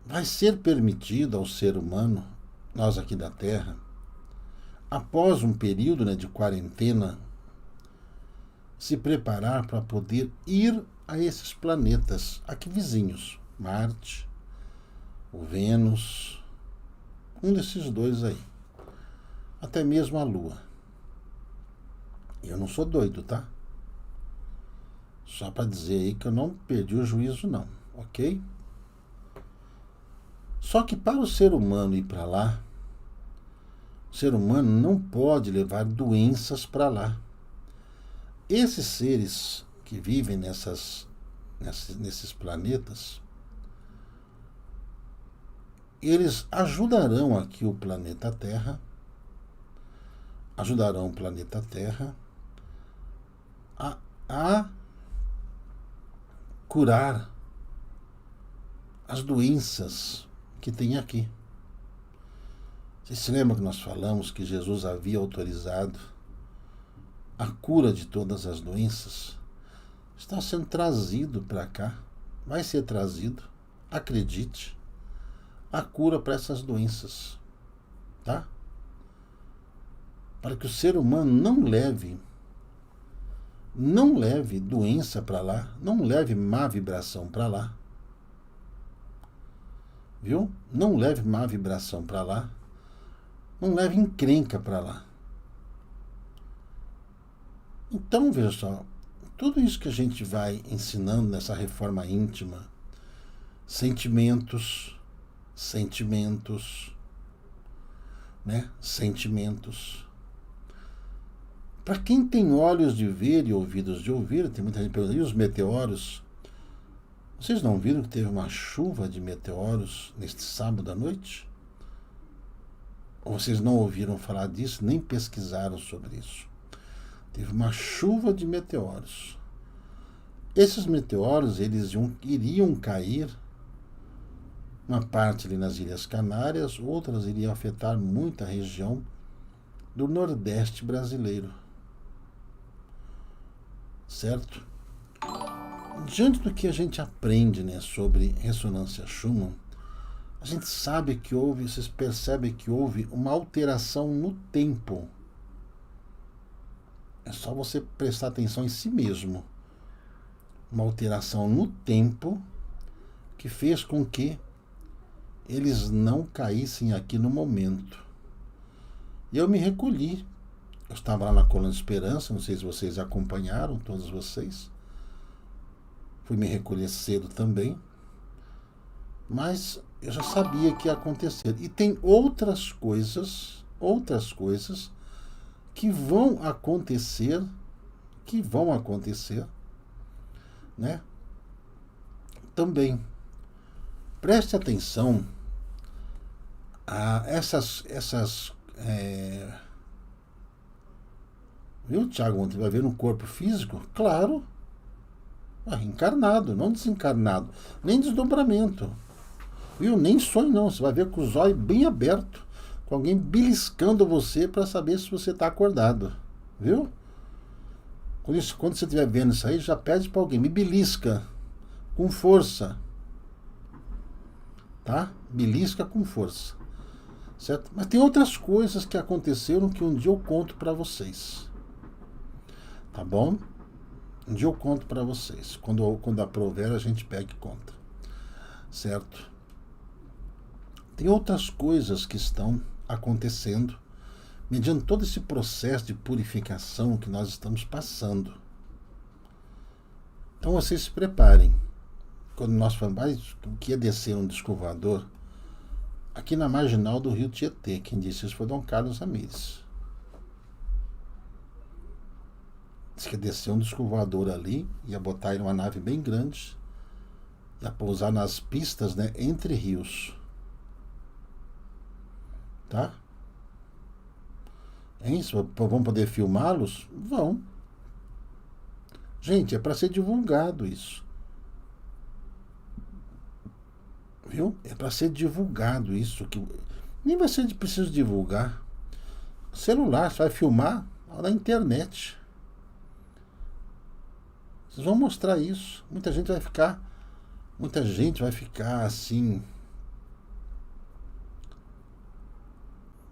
vai ser permitido ao ser humano, nós aqui da Terra, após um período, né, de quarentena, se preparar para poder ir a esses planetas aqui vizinhos, Marte, o Vênus, um desses dois aí, até mesmo a Lua. Eu não sou doido, tá? Só para dizer aí que eu não perdi o juízo não, ok? Só que para o ser humano ir para lá, o ser humano não pode levar doenças para lá. Esses seres que vivem nesses planetas, eles ajudarão aqui o planeta Terra, a curar as doenças que tem aqui. Vocês se lembram que nós falamos que Jesus havia autorizado a cura de todas as doenças? Está sendo trazido para cá, vai ser trazido, acredite, a cura para essas doenças, tá? Para que o ser humano não leve doença para lá, não leve má vibração para lá, viu? Não leve má vibração para lá, não leve encrenca para lá. Então, veja só, tudo isso que a gente vai ensinando nessa reforma íntima, sentimentos, né? Sentimentos. Para quem tem olhos de ver e ouvidos de ouvir, tem muita gente perguntando, e os meteoros? Vocês não viram que teve uma chuva de meteoros neste sábado à noite? Ou vocês não ouviram falar disso, nem pesquisaram sobre isso? Teve uma chuva de meteoros. Esses meteoros, eles iriam cair, uma parte ali nas Ilhas Canárias, outras iriam afetar muita região do Nordeste brasileiro. Certo? Diante do que a gente aprende, né, sobre ressonância Schumann, a gente sabe que vocês percebem que houve uma alteração no tempo. É só você prestar atenção em si mesmo. Uma alteração no tempo que fez com que eles não caíssem aqui no momento. E eu me recolhi. Eu estava lá na Colônia Esperança, não sei se vocês acompanharam, todos vocês. Fui me recolher cedo também. Mas eu já sabia que ia acontecer. E tem outras coisas que vão acontecer, né? Também. Preste atenção a viu, Tiago, ontem vai ver no corpo físico? Claro. Encarnado, não desencarnado. Nem desdobramento. Viu? Nem sonho não. Você vai ver com os olhos bem abertos. com alguém beliscando você para saber se você está acordado. Viu? Quando você estiver vendo isso aí, já pede para alguém, me belisca com força. Tá? Belisca com força. Certo? Mas tem outras coisas que aconteceram que um dia eu conto para vocês. Tá bom? Um dia eu conto para vocês. Quando aprover, a gente pega e conta. Certo? Tem outras coisas que estão acontecendo mediante todo esse processo de purificação que nós estamos passando. Então vocês se preparem. Quando nós falamos que ia descer um disco voador aqui na marginal do Rio Tietê, quem disse isso foi Dom Carlos Ramires. Disse que ia descer um disco voador ali, ia botar ele numa nave bem grande, ia pousar nas pistas, né, entre rios. Tá? É isso? Vão poder filmá-los? Vão. Gente, é para ser divulgado isso. Viu? É para ser divulgado isso. Que nem vai ser preciso divulgar. Celular, você vai filmar na internet. Vocês vão mostrar isso. Muita gente vai ficar assim,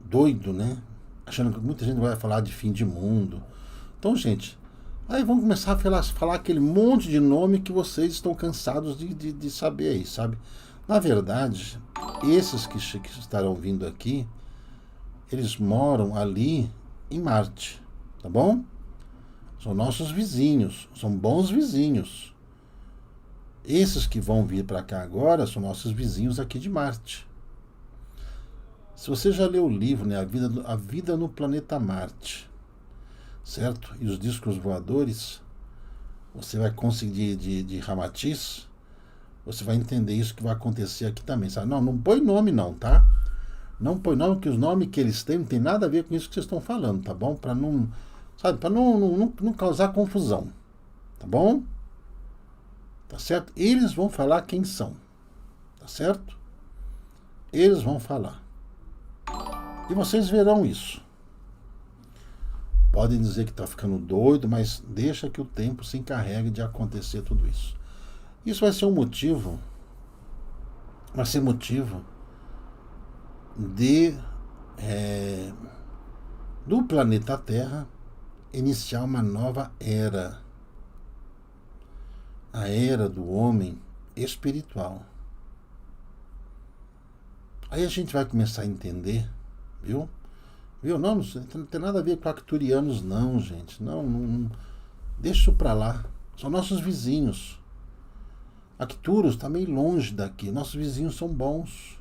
doido, né? Achando que muita gente vai falar de fim de mundo. Então, gente, aí vão começar a falar aquele monte de nome que vocês estão cansados de saber aí, sabe? Na verdade, esses que estarão vindo aqui, eles moram ali em Marte, tá bom? São nossos vizinhos, são bons vizinhos. Esses que vão vir para cá agora são nossos vizinhos aqui de Marte. Se você já leu o livro, né, A Vida no Planeta Marte, certo? E os discos voadores, você vai conseguir de Ramatiz, você vai entender isso que vai acontecer aqui também, sabe? Não põe nome não, tá? Não põe nome, porque os nomes que eles têm não tem nada a ver com isso que vocês estão falando, tá bom? Para não, sabe, para não causar confusão, tá bom? Tá certo? Eles vão falar quem são, tá certo? Eles vão falar. E vocês verão isso. Podem dizer que está ficando doido, mas deixa que o tempo se encarregue de acontecer tudo isso. Isso vai ser motivo do planeta Terra iniciar uma nova era. A era do homem espiritual. Aí a gente vai começar a entender, viu? Não tem nada a ver com acturianos, não, gente. Não. Deixa isso pra lá. São nossos vizinhos. Arcturus está meio longe daqui. Nossos vizinhos são bons.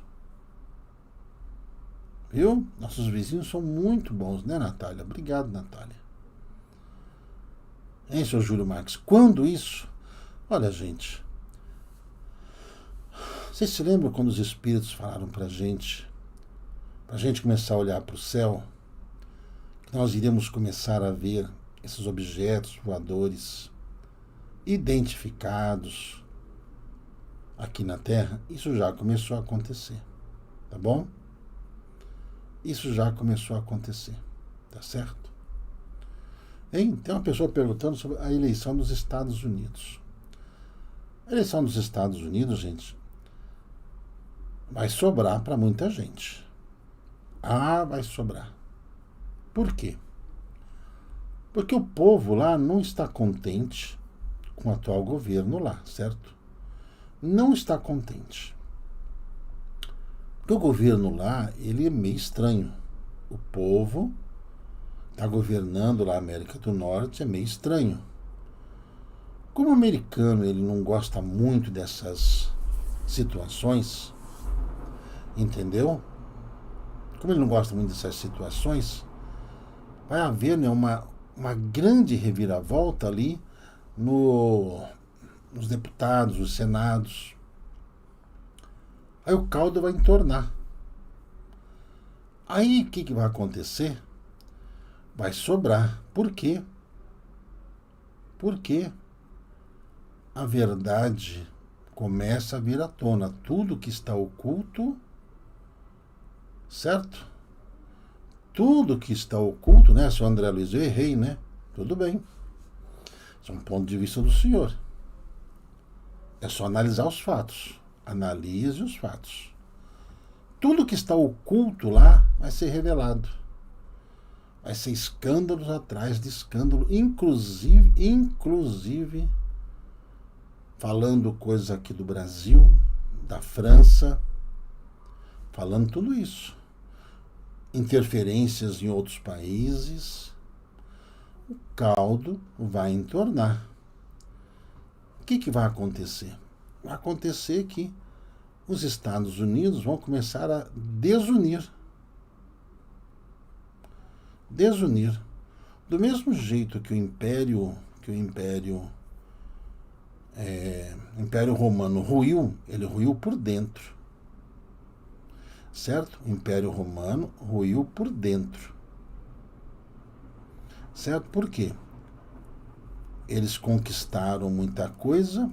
Viu? Nossos vizinhos são muito bons, né, Natália? Obrigado, Natália. Hein, seu Júlio Marques? Quando isso? Olha, gente. Vocês se lembram quando os espíritos falaram pra gente começar a olhar para o céu, que nós iremos começar a ver esses objetos voadores identificados aqui na Terra? Isso já começou a acontecer, tá bom? Isso já começou a acontecer, tá certo? Hein? Tem uma pessoa perguntando sobre a eleição dos Estados Unidos. A eleição dos Estados Unidos, gente, vai sobrar para muita gente. Vai sobrar. Por quê? Porque o povo lá não está contente com o atual governo lá, certo? Não está contente. Porque o governo lá, ele é meio estranho. O povo está governando lá a América do Norte, é meio estranho. Como o americano ele não gosta muito dessas situações, entendeu? Como ele não gosta muito dessas situações, vai haver, né, uma grande reviravolta ali nos deputados, nos senados. Aí o caldo vai entornar. Aí o que vai acontecer? Vai sobrar. Por quê? Porque a verdade começa a vir à tona. Tudo que está oculto, certo? tudo que está oculto, né, seu André Luiz, eu errei, né? Tudo bem. Esse é um ponto de vista do senhor. É só analisar os fatos. Analise os fatos. Tudo que está oculto lá vai ser revelado. Vai ser escândalos atrás de escândalo, inclusive falando coisas aqui do Brasil, da França, falando tudo isso. Interferências em outros países. O caldo vai entornar. O que vai acontecer? Vai acontecer que os Estados Unidos vão começar a desunir. Desunir. Do mesmo jeito que o Império Romano ruiu, ele ruiu por dentro. Certo? O Império Romano ruiu por dentro. Certo? Por quê? Eles conquistaram muita coisa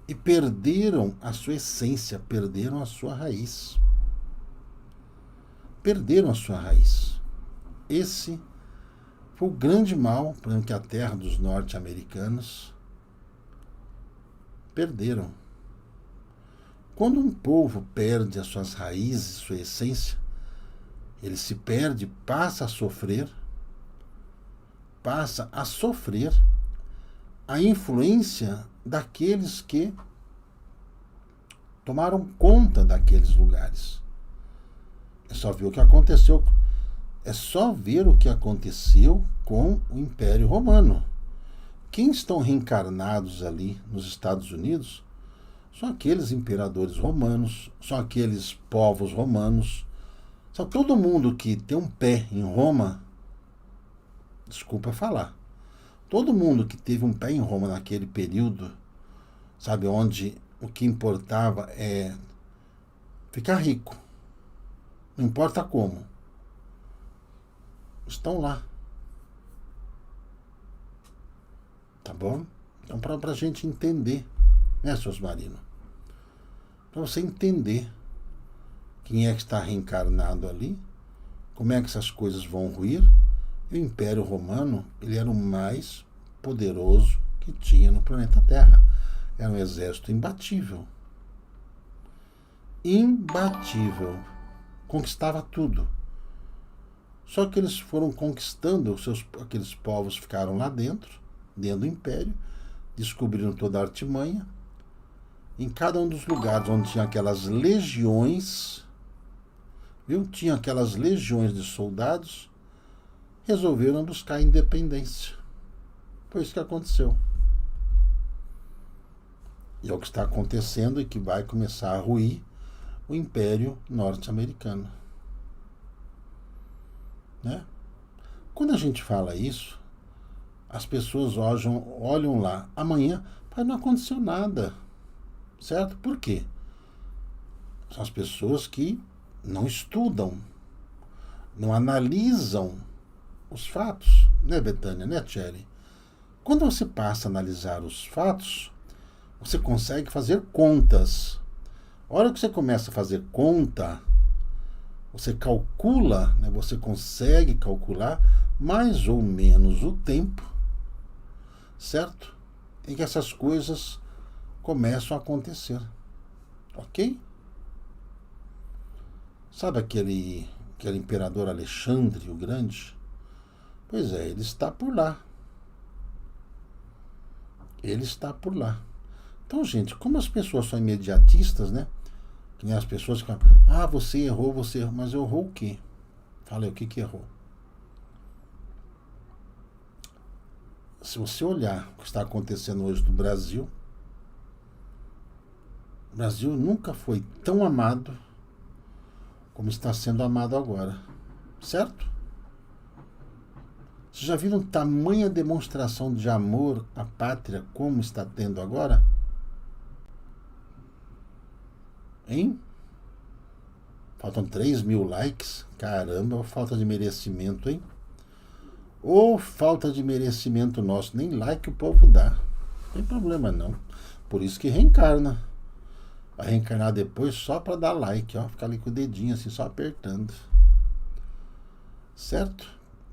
e perderam a sua essência, perderam a sua raiz. Perderam a sua raiz. Esse foi o grande mal, por exemplo, que a terra dos norte-americanos perderam. Quando um povo perde as suas raízes, sua essência, ele se perde, passa a sofrer a influência daqueles que tomaram conta daqueles lugares. É só ver o que aconteceu. É só ver o que aconteceu com o Império Romano. Quem estão reencarnados ali nos Estados Unidos são aqueles imperadores romanos, são aqueles povos romanos. Só todo mundo que tem um pé em Roma, desculpa falar, todo mundo que teve um pé em Roma naquele período, sabe, onde o que importava é ficar rico, não importa como, estão lá. Tá bom? Então, para a gente entender, né, seus marinos? Para você entender quem é que está reencarnado ali, como é que essas coisas vão ruir. E o Império Romano, ele era o mais poderoso que tinha no planeta Terra. Era um exército imbatível. Imbatível. Conquistava tudo. Só que eles foram conquistando, aqueles povos ficaram lá dentro do Império, descobriram toda a artimanha. Em cada um dos lugares onde tinha aquelas legiões, viu? Tinha aquelas legiões de soldados, resolveram buscar a independência. Foi isso que aconteceu. E é o que está acontecendo e que vai começar a ruir o Império Norte-Americano. Né? Quando a gente fala isso, as pessoas olham lá, amanhã, não aconteceu nada. Certo? Por quê? São as pessoas que não estudam, não analisam os fatos, né, Betânia, né, Tchely? Quando você passa a analisar os fatos, você consegue fazer contas. A hora que você começa a fazer conta, você calcula, né, você consegue calcular mais ou menos o tempo, certo? Em que essas coisas começam a acontecer. Ok? Sabe aquele imperador Alexandre o Grande? Pois é, ele está por lá. Ele está por lá. Então, gente, como as pessoas são imediatistas, né? Que nem as pessoas ficam, você errou, mas eu errou o quê? Fala aí, o que errou? Se você olhar o que está acontecendo hoje no Brasil, o Brasil nunca foi tão amado como está sendo amado agora. Certo? Vocês já viram tamanha demonstração de amor à pátria como está tendo agora? Hein? Faltam 3.000 likes. Caramba, falta de merecimento, hein? Ou falta de merecimento nosso. Nem like o povo dá. Não tem problema não. Por isso que reencarna. Vai reencarnar depois só para dar like, ó. Ficar ali com o dedinho assim, só apertando. Certo?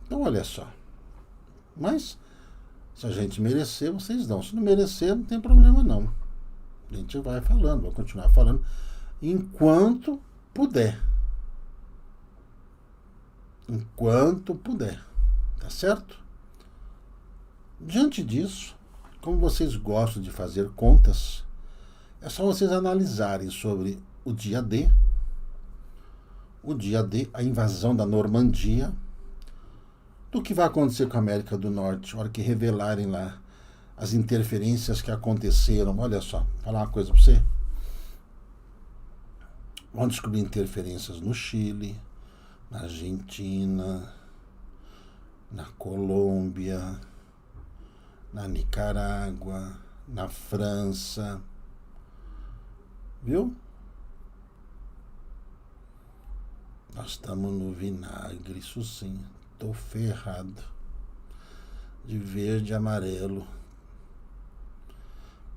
Então, olha só. Mas, se a gente merecer, vocês dão. Se não merecer, não tem problema não. A gente vai falando, vai continuar falando enquanto puder. Enquanto puder. Tá certo? Diante disso, como vocês gostam de fazer contas, é só vocês analisarem sobre o dia D, a invasão da Normandia, do que vai acontecer com a América do Norte, a hora que revelarem lá as interferências que aconteceram. Olha só, vou falar uma coisa para você. Vão descobrir interferências no Chile, na Argentina, na Colômbia, na Nicarágua, na França. Viu? Nós estamos no vinagre, isso sim. Estou ferrado. De verde e amarelo.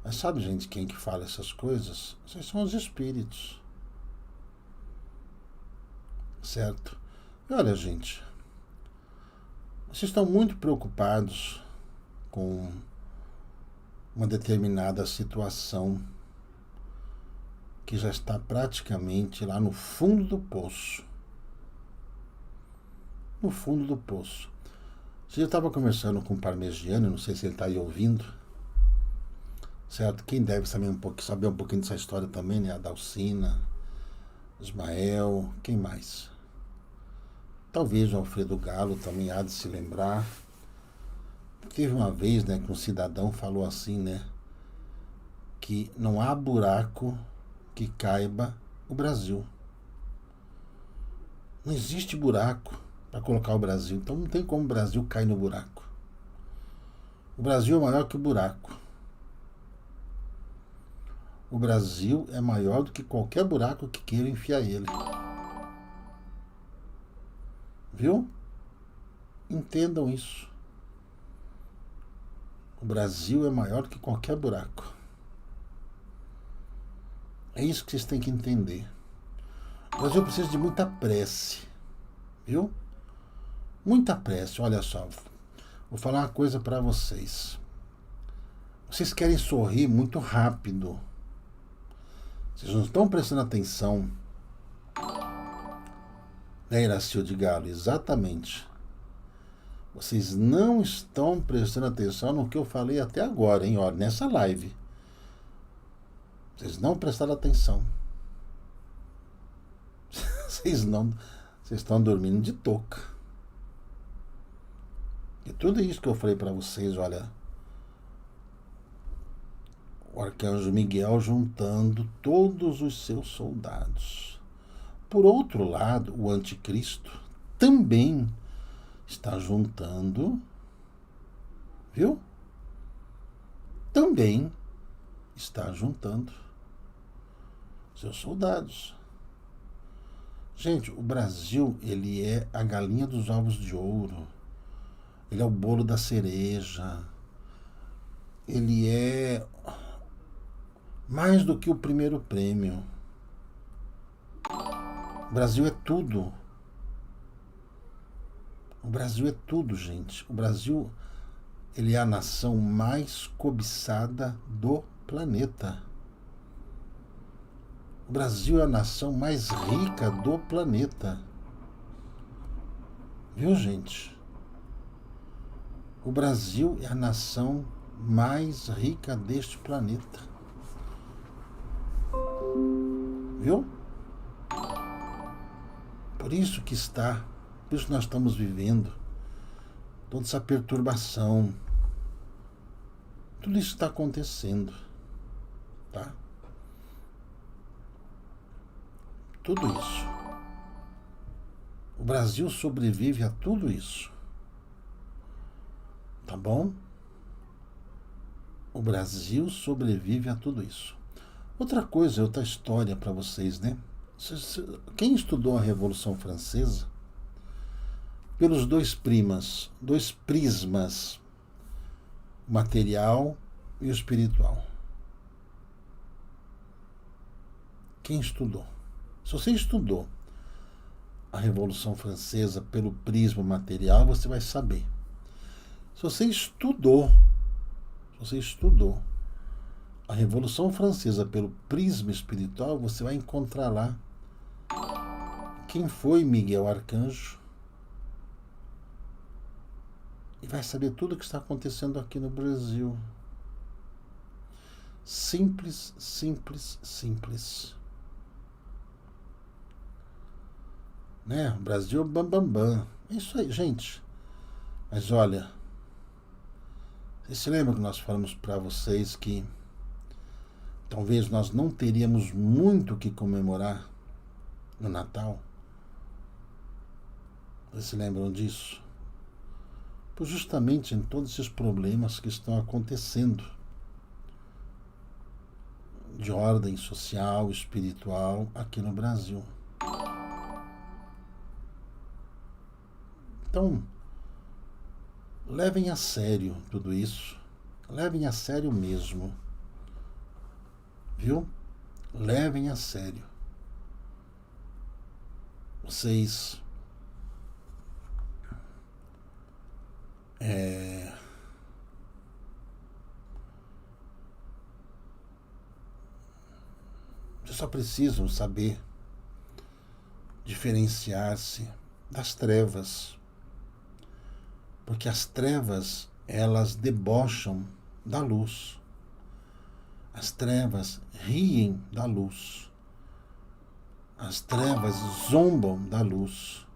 Mas sabe, gente, quem que fala essas coisas? Vocês são os espíritos. Certo? E olha, gente, vocês estão muito preocupados com uma determinada situação que já está praticamente lá no fundo do poço. No fundo do poço. Eu estava conversando com o Parmegiano, não sei se ele está aí ouvindo, certo? Quem deve saber um pouquinho dessa história também, né? A Dalcina, Ismael, quem mais? Talvez o Alfredo Galo também há de se lembrar. Teve uma vez, né, que um cidadão falou assim, né, que não há buraco que caiba o Brasil. Não existe buraco para colocar o Brasil. Então não tem como o Brasil cair no buraco. O Brasil é maior que o buraco. O Brasil é maior do que qualquer buraco que queira enfiar ele. Viu? Entendam isso. O Brasil é maior do que qualquer buraco. É isso que vocês têm que entender. O Brasil precisa de muita prece. Viu? Muita prece. Olha só. Vou falar uma coisa para vocês. Vocês querem sorrir muito rápido. Vocês não estão prestando atenção. Né, Iracilde Galo? Exatamente. Vocês não estão prestando atenção no que eu falei até agora, hein? Olha, nessa live. Vocês não prestaram atenção. Vocês estão dormindo de touca. E tudo isso que eu falei para vocês, olha, o arcanjo Miguel juntando todos os seus soldados. Por outro lado, o anticristo também está juntando, viu? Também está juntando seus soldados. Gente, o Brasil, ele é a galinha dos ovos de ouro. Ele é o bolo da cereja. Ele é mais do que o primeiro prêmio. O Brasil é tudo. O Brasil é tudo, gente. O Brasil, ele é a nação mais cobiçada do planeta. O Brasil é a nação mais rica do planeta. Viu, gente? O Brasil é a nação mais rica deste planeta. Viu? Por isso que nós estamos vivendo toda essa perturbação. Tudo isso está acontecendo, tá? Tudo isso. O Brasil sobrevive a tudo isso. Tá bom? O Brasil sobrevive a tudo isso. Outra coisa, outra história para vocês, né? Quem estudou a Revolução Francesa, pelos dois prismas, o material e o espiritual. Quem estudou? Se você estudou a Revolução Francesa pelo prisma material, você vai saber. Se você estudou a Revolução Francesa pelo prisma espiritual, você vai encontrar lá quem foi Miguel Arcanjo e vai saber tudo o que está acontecendo aqui no Brasil. Simples, simples, simples. Né? O Brasil é bam, bam, bam. É isso aí, gente. Mas olha, vocês se lembram que nós falamos para vocês que talvez nós não teríamos muito o que comemorar no Natal? Vocês se lembram disso? Por justamente em todos esses problemas que estão acontecendo de ordem social, espiritual aqui no Brasil. Então, levem a sério tudo isso. Levem a sério mesmo. Viu? Levem a sério. Vocês só precisam saber diferenciar-se das trevas. Porque as trevas, elas debocham da luz. As trevas riem da luz. As trevas zombam da luz.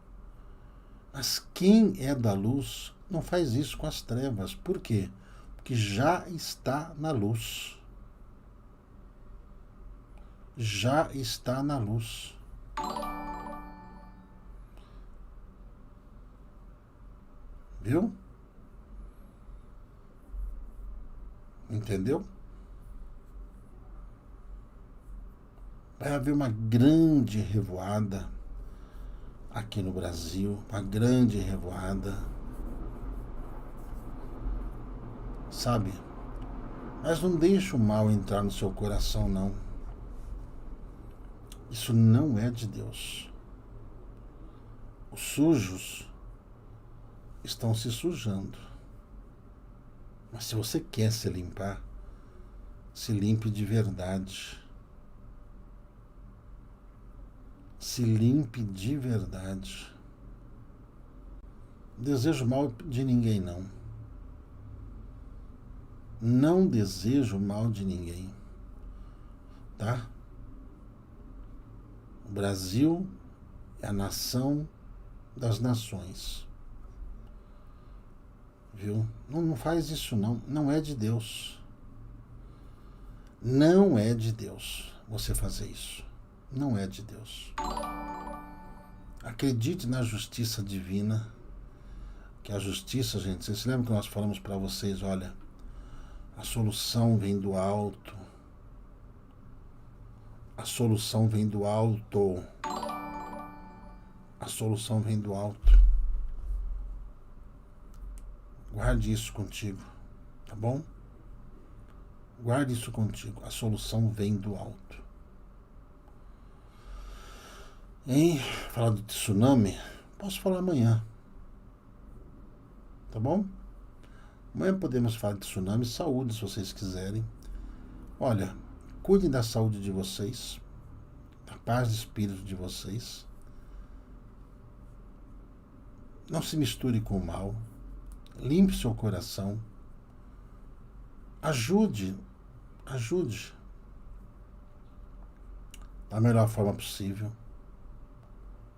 Mas quem é da luz não faz isso com as trevas. Por quê? Porque já está na luz. Já está na luz. Viu? Entendeu? Vai haver uma grande revoada aqui no Brasil, uma grande revoada, sabe? Mas não deixe o mal entrar no seu coração, não. Isso não é de Deus. Os sujos estão se sujando. Mas se você quer se limpar, se limpe de verdade. Se limpe de verdade. Não desejo mal de ninguém, não. Não desejo mal de ninguém. Tá? O Brasil é a nação das nações. Viu? Não faz isso, não. Não é de Deus. Não é de Deus você fazer isso. Não é de Deus. Acredite na justiça divina. Que a justiça, gente, vocês se lembram que nós falamos para vocês, olha, a solução vem do alto. A solução vem do alto. A solução vem do alto. Guarde isso contigo, tá bom? Guarde isso contigo. A solução vem do alto. Em falar do tsunami, posso falar amanhã. Tá bom? Amanhã podemos falar de tsunami e saúde, se vocês quiserem. Olha, cuidem da saúde de vocês, da paz de espírito de vocês. Não se misture com o mal. Limpe seu coração. Ajude da melhor forma possível.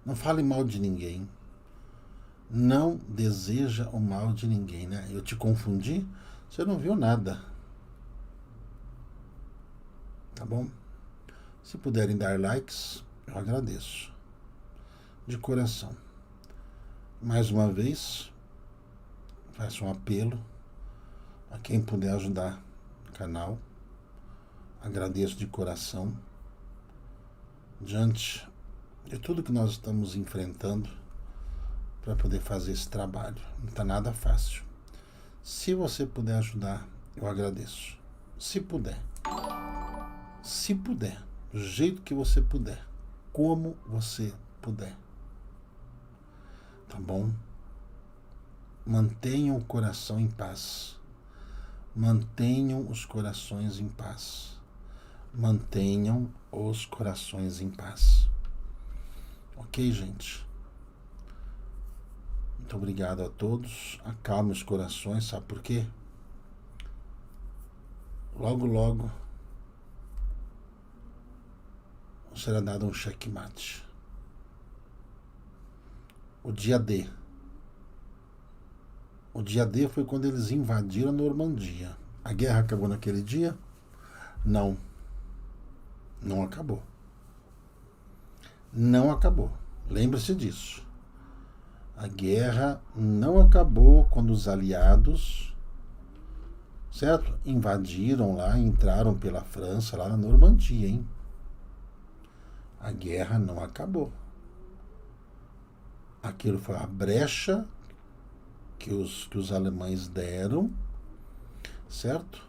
Não fale mal de ninguém. Não deseja o mal de ninguém, né? Eu te confundi? Você não viu nada. Tá bom? Se puderem dar likes, eu agradeço. De coração. Mais uma vez, faço um apelo a quem puder ajudar o canal. Agradeço de coração. Diante de tudo que nós estamos enfrentando para poder fazer esse trabalho. Não está nada fácil. Se você puder ajudar, eu agradeço. Se puder. Se puder. Do jeito que você puder. Como você puder. tá bom? Mantenham o coração em paz. Mantenham os corações em paz. Mantenham os corações em paz. Ok, gente? Muito obrigado a todos. Acalme os corações, sabe por quê? Logo, logo será dado um checkmate. O dia D. O dia D foi quando eles invadiram a Normandia. A guerra acabou naquele dia? Não. Não acabou. Não acabou. Lembre-se disso. A guerra não acabou quando os aliados, certo? Invadiram lá, entraram pela França, lá na Normandia, hein? A guerra não acabou. Aquilo foi a brecha que os alemães deram, certo?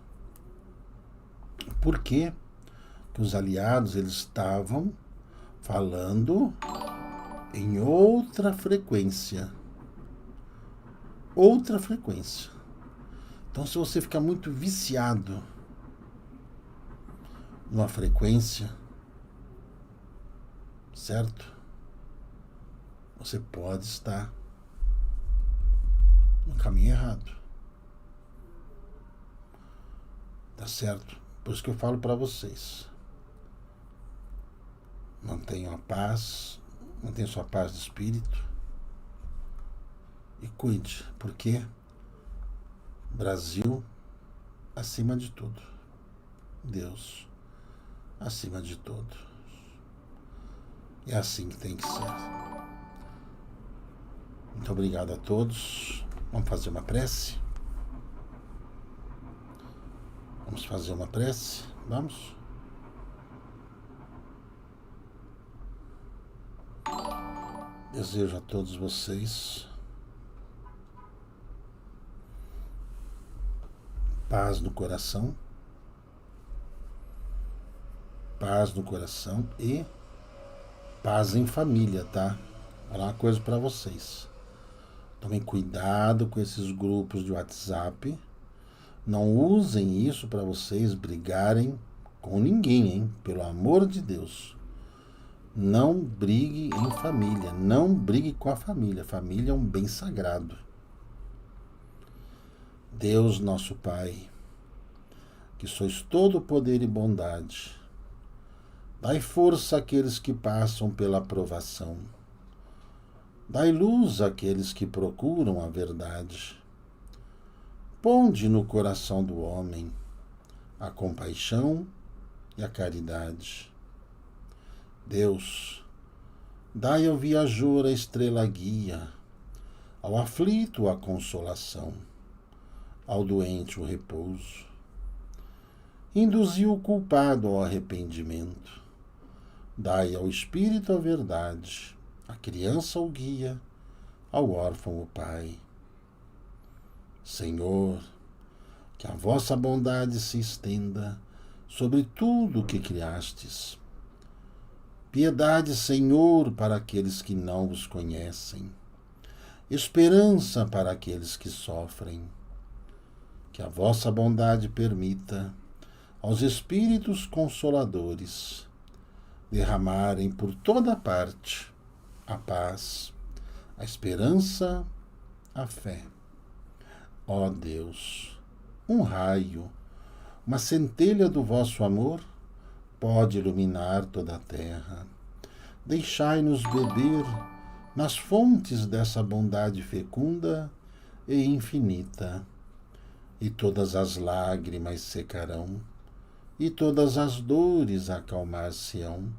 Por quê? Porque os aliados eles estavam falando em outra frequência. Outra frequência. Então, se você ficar muito viciado numa frequência, certo? Você pode estar no caminho errado. Tá certo? Por isso que eu falo para vocês. Mantenham a paz, mantenham sua paz de espírito e cuide, porque Brasil acima de tudo. Deus acima de tudo. É assim que tem que ser. Muito obrigado a todos. Vamos fazer uma prece? Vamos fazer uma prece? Vamos? Desejo a todos vocês paz no coração e paz em família, tá? Vou falar uma coisa para vocês. Tomem cuidado com esses grupos de WhatsApp. Não usem isso para vocês brigarem com ninguém, hein? Pelo amor de Deus. Não brigue em família. Não brigue com a família. A família é um bem sagrado. Deus, nosso Pai, que sois todo poder e bondade, dai força àqueles que passam pela provação. Dai luz àqueles que procuram a verdade. Ponde no coração do homem a compaixão e a caridade. Deus, dai ao viajor a estrela guia, ao aflito a consolação, ao doente o repouso. Induzi o culpado ao arrependimento. Dai ao espírito a verdade, à criança o guia, ao órfão o pai. Senhor, que a vossa bondade se estenda sobre tudo o que criastes. Piedade, Senhor, para aqueles que não vos conhecem. Esperança para aqueles que sofrem. Que a vossa bondade permita aos Espíritos Consoladores derramarem por toda parte a paz, a esperança, a fé. Ó Deus, um raio, uma centelha do vosso amor pode iluminar toda a terra. Deixai-nos beber nas fontes dessa bondade fecunda e infinita, e todas as lágrimas secarão, e todas as dores acalmar-se-ão,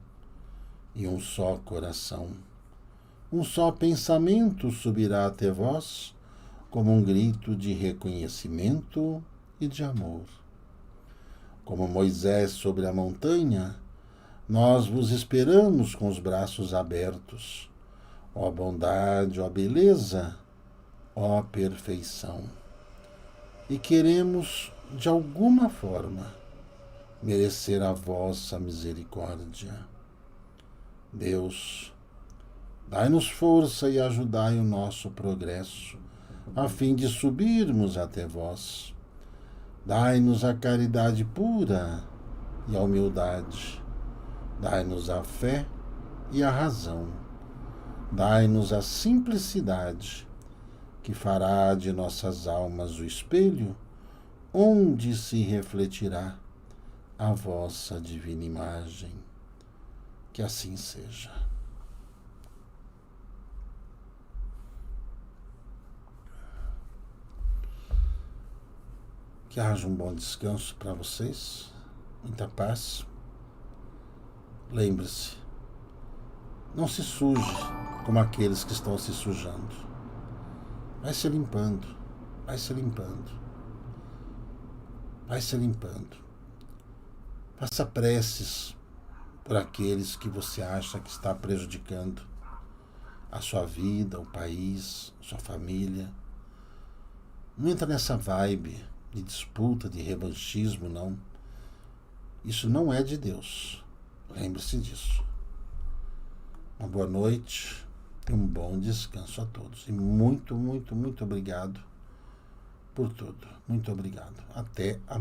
e um só coração, um só pensamento subirá até vós, como um grito de reconhecimento e de amor. Como Moisés sobre a montanha, nós vos esperamos com os braços abertos. Ó bondade, ó beleza, ó perfeição. E queremos, de alguma forma, merecer a vossa misericórdia. Deus, Dai-nos força e ajudai o nosso progresso, a fim de subirmos até vós. Dai-nos a caridade pura e a humildade. Dai-nos a fé e a razão. Dai-nos a simplicidade, que fará de nossas almas o espelho onde se refletirá a vossa divina imagem. Que assim seja. Que haja um bom descanso para vocês, muita paz. Lembre-se, não se suje como aqueles que estão se sujando. Vai se limpando, vai se limpando, vai se limpando. Faça preces por aqueles que você acha que está prejudicando a sua vida, o país, sua família. Não entra nessa vibe de disputa, de revanchismo, não. Isso não é de Deus. Lembre-se disso. Uma boa noite e um bom descanso a todos. E muito, muito, muito obrigado por tudo. Muito obrigado. Até amanhã.